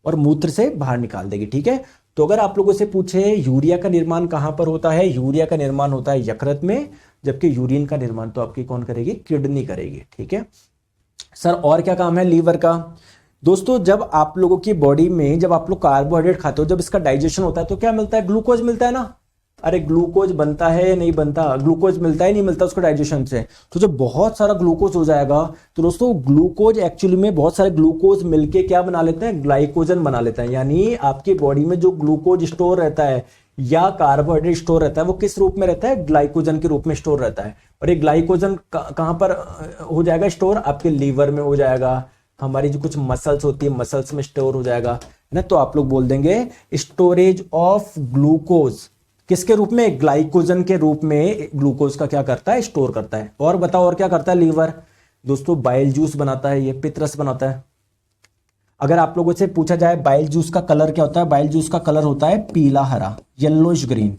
A: और मूत्र से बाहर निकाल देगी। ठीक है, तो अगर आप लोगों से पूछे यूरिया का निर्माण कहां पर होता है, यूरिया का निर्माण होता है यकृत में, जबकि यूरिन का निर्माण तो आपकी कौन करेगी, किडनी करेगी। ठीक है सर, और क्या काम है लीवर का, दोस्तों जब आप लोगों की बॉडी में, जब आप लोग कार्बोहाइड्रेट खाते हो, जब इसका डाइजेशन होता है तो क्या मिलता है, ग्लूकोज मिलता है ना। अरे ग्लूकोज बनता है या नहीं बनता, ग्लूकोज मिलता है नहीं मिलता उसको डाइजेशन से। तो जब बहुत सारा ग्लूकोज हो जाएगा तो दोस्तों ग्लूकोज एक्चुअली में बहुत सारे ग्लूकोज मिलके क्या बना लेते हैं, ग्लाइकोजन बना लेते हैं। यानी आपकी बॉडी में जो ग्लूकोज स्टोर रहता है या कार्बोहाइड्रेट स्टोर रहता है, वो किस रूप में रहता है, ग्लाइकोजन के रूप में स्टोर रहता है। और ये ग्लाइकोजन कहां पर हो जाएगा स्टोर, आपके लीवर में हो जाएगा। हमारी जो कुछ मसल्स होती है, मसल्स में स्टोर हो जाएगा, है ना। तो आप लोग बोल देंगे स्टोरेज ऑफ ग्लूकोज किसके रूप में, ग्लाइकोजन के रूप में ग्लूकोज का क्या करता है, स्टोर करता है। और बताओ और क्या करता है लीवर, दोस्तों बाइल जूस बनाता है, ये पितरस बनाता है। अगर आप लोगों से पूछा जाए बाइल जूस का कलर क्या होता है, बाइल जूस का कलर होता है पीला हरा, येलोइश ग्रीन।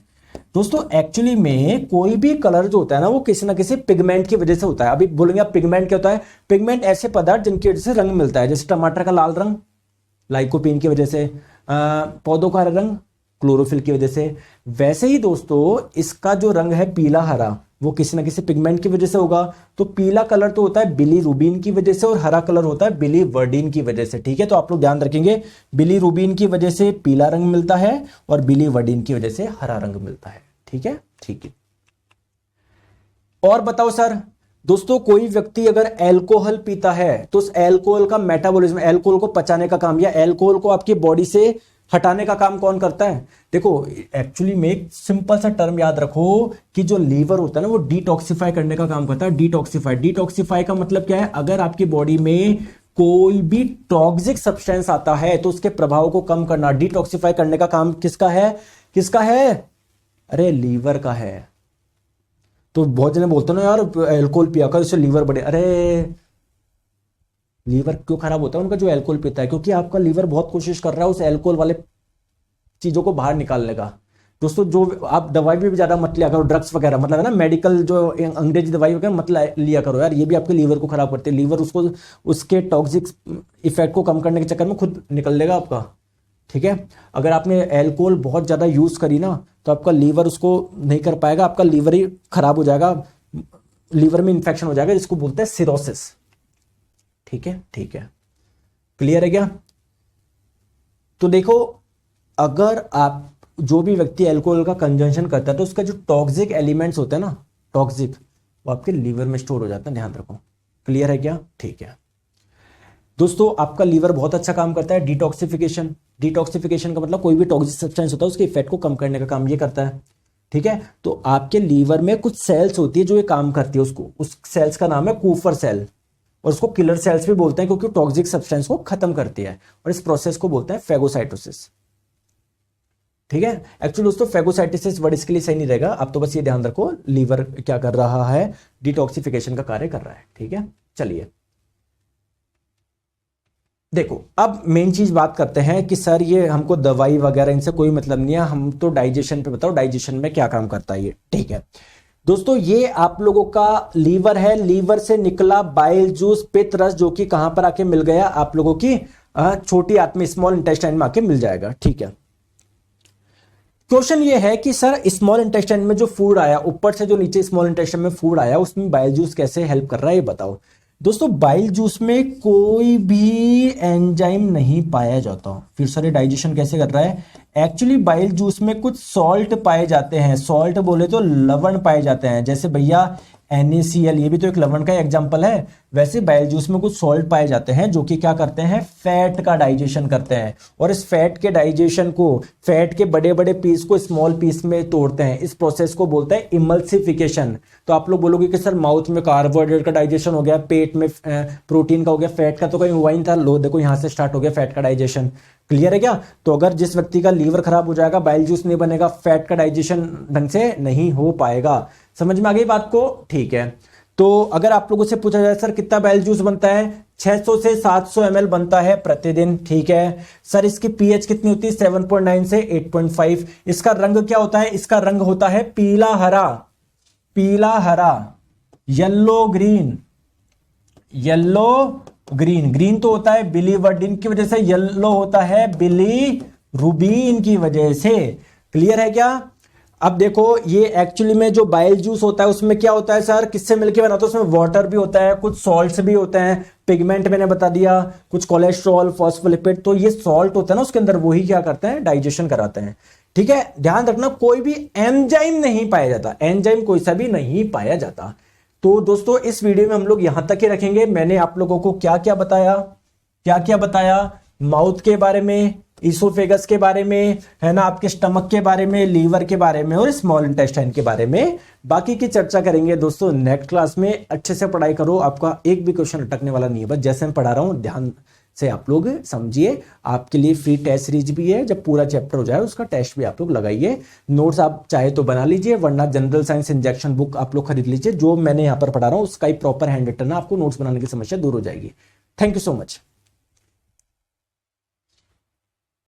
A: दोस्तों एक्चुअली में कोई भी कलर जो होता है ना, वो किसी ना किसी पिगमेंट की वजह से होता है। अभी बोलेंगे आप पिगमेंट क्या होता है, पिगमेंट ऐसे पदार्थ जिनकी वजह से रंग मिलता है। जैसे टमाटर का लाल रंग लाइकोपीन की वजह से, पौधों का रंग क्लोरोफिल की वजह से। वैसे ही दोस्तों इसका जो रंग है पीला हरा, वो किसी ना किसी पिगमेंट की वजह से होगा। तो पीला कलर तो होता है बिलीरुबिन की वजह से और हरा कलर होता है बिलीवर्डिन की वजह से। ठीक है, तो आप लोग ध्यान रखेंगे, बिलीरुबिन की वजह से पीला रंग मिलता है और बिलीवर्डिन की वजह से हरा रंग मिलता है। ठीक है, ठीक है। और बताओ सर, दोस्तों कोई व्यक्ति अगर अल्कोहल पीता है तो उस अल्कोहल का मेटाबॉलिज्म, अल्कोहल को पचाने का काम या अल्कोहल को आपकी बॉडी से हटाने का काम कौन करता है। देखो एक्चुअली में एक सिंपल सा टर्म याद रखो कि जो लीवर होता है ना, वो डिटॉक्सिफाई करने का काम करता है। डिटॉक्सिफाई का मतलब क्या है, अगर आपकी बॉडी में कोई भी टॉक्सिक सब्सटेंस आता है तो उसके प्रभाव को कम करना, डिटॉक्सिफाई करने का काम किसका है, किसका है, अरे लीवर का है। तो बहुत जने बोलते ना यार अल्कोहल पिया कर उससे लीवर बढ़े, अरे लीवर क्यों खराब होता है उनका जो अल्कोहल पीता है, क्योंकि आपका लीवर बहुत कोशिश कर रहा है उस अल्कोहल वाले चीजों को बाहर निकालने का। दोस्तों जो आप दवाई भी ज्यादा मत लिया करो, ड्रग्स वगैरह, मतलब है ना मेडिकल जो अंग्रेजी दवाई वगैरह मत लिया करो यार, ये भी आपके लीवर को खराब करते हैं। लीवर उसको उसके टॉक्सिक इफेक्ट को कम करने के चक्कर में खुद निकल लेगा आपका। ठीक है। अगर आपने अल्कोहल बहुत ज़्यादा यूज़ करी ना तो आपका लीवर उसको नहीं कर पाएगा, आपका लीवर ही खराब हो जाएगा, लीवर में इंफेक्शन हो जाएगा, जिसको बोलते हैं सिरोसिस। ठीक है, ठीक है, क्लियर है क्या? तो देखो, अगर आप जो भी व्यक्ति अल्कोहल का कंजम्पशन करता है तो उसका जो टॉक्सिक एलिमेंट्स होते हैं ना, टॉक्सिक, वो आपके लीवर में स्टोर हो जाता है, ध्यान रखो। क्लियर है क्या? ठीक है दोस्तों, आपका लीवर बहुत अच्छा काम करता है। डिटॉक्सिफिकेशन, डिटॉक्सिफिकेशन का मतलब कोई भी टॉक्सिक सब्सटेंस होता है उसके इफेक्ट को कम करने का काम ये करता है। ठीक है, तो आपके लीवर में कुछ सेल्स होती है जो ये काम करती है, उसको, उस सेल्स का नाम है कूफर सेल, और उसको किलर सेल्स भी बोलते हैं क्योंकि टॉक्सिक सब्सटेंस को खत्म करती है, और इस प्रोसेस को बोलते हैं फेगोसाइटोसिस। ठीक है, एक्चुअली दोस्तों फेगोसाइटोसिस वर्ड इसके लिए सही नहीं रहेगा, आप तो बस ये ध्यान रखो लीवर क्या कर रहा है, डिटॉक्सिफिकेशन का कार्य कर रहा है। ठीक है, चलिए देखो, अब मेन चीज बात करते हैं कि सर ये हमको दवाई वगैरह इनसे कोई मतलब नहीं है, हम तो डाइजेशन पे बताओ, डाइजेशन में क्या काम करता है ये। ठीक है दोस्तों, ये आप लोगों का लीवर है, लीवर से निकला बाइल जूस, पित्त रस, जो कि कहां पर आके मिल गया, आप लोगों की छोटी आंत में, स्मॉल इंटेस्टाइन में आके मिल जाएगा। ठीक है, क्वेश्चन ये है कि सर स्मॉल इंटेस्टाइन में जो फूड आया, ऊपर से जो नीचे स्मॉल इंटेस्टाइन में फूड आया, उसमें बाइल जूस कैसे हेल्प कर रहा है ये बताओ। दोस्तों, बाइल जूस में कोई भी एंजाइम नहीं पाया जाता, फिर सर ये डाइजेशन कैसे कर रहा है? एक्चुअली बाइल जूस में कुछ सॉल्ट पाए जाते हैं, सॉल्ट बोले तो लवण पाए जाते हैं, जैसे भैया NaCl, ये भी तो एक लवण का एग्जाम्पल है। वैसे बाइल जूस में कुछ सॉल्ट पाए जाते हैं जो कि क्या करते हैं, फैट का डाइजेशन करते हैं, और इस फैट के डाइजेशन को, फैट के बड़े बड़े पीस को स्मॉल पीस में तोड़ते हैं, इस प्रोसेस को बोलते हैं इमल्सिफिकेशन। तो आप लोग बोलोगे कि सर माउथ में कार्बोहाइड्रेट का डाइजेशन हो गया, पेट में प्रोटीन का हो गया, फैट का तो कहीं हुआ ही नहीं था, लो देखो यहां से स्टार्ट हो गया फैट का डाइजेशन। क्लियर है क्या? तो अगर जिस व्यक्ति का लीवर खराब हो जाएगा, बाइल जूस नहीं बनेगा, फैट का डाइजेशन ढंग से नहीं हो पाएगा। समझ में आ गई बात को? ठीक है, तो अगर आप लोगों से पूछा जाए सर कितना बाइल जूस बनता है, 600 से 700 ml बनता है प्रतिदिन। ठीक है सर, इसकी पीएच कितनी होती है, 7.9 से 8.5। इसका रंग क्या होता है? इसका रंग होता है पीला हरा, पीला हरा, yellow green, yellow green, green तो होता है बिलीवर्डिन की वजह से, येलो होता है बिलीरुबिन की वजह से। क्लियर है क्या? अब देखो, ये एक्चुअली में जो बाइल जूस होता है उसमें क्या होता है सर, किससे मिलके बना? तो उसमें वाटर भी होता है, कुछ सॉल्ट्स भी होते हैं, पिगमेंट मैंने बता दिया, कुछ कोलेस्ट्रॉल, फॉस्फोलिपिड, तो ये सॉल्ट होता है ना उसके अंदर, वही क्या करते हैं, डाइजेशन कराते हैं। ठीक है, ध्यान रखना कोई भी एंजाइम नहीं पाया जाता, एंजाइम कोई सा भी नहीं पाया जाता। तो दोस्तों, इस वीडियो में हम लोग यहां तक ही रखेंगे। मैंने आप लोगों को क्या क्या बताया, क्या क्या बताया, माउथ के बारे में, इसोफेगस के बारे में, है ना, आपके स्टमक के बारे में, लीवर के बारे में, और स्मॉल इंटेस्टाइन के बारे में। बाकी की चर्चा करेंगे दोस्तों नेक्स्ट क्लास में। अच्छे से पढ़ाई करो, आपका एक भी क्वेश्चन अटकने वाला नहीं है, बस जैसे मैं पढ़ा रहा हूं ध्यान से आप लोग समझिए। आपके लिए फ्री टेस्ट सीरीज भी है, जब पूरा चैप्टर हो जाए उसका टेस्ट भी आप लोग लगाइए। नोट्स आप चाहे तो बना लीजिए, वरना जनरल साइंस इंजेक्शन बुक आप लोग खरीद लीजिए, जो मैंने यहाँ पर पढ़ा रहा हूँ उसका ही प्रॉपर हैंड रिटन है, आपको नोट्स बनाने की समस्या दूर हो जाएगी। Thank you so much.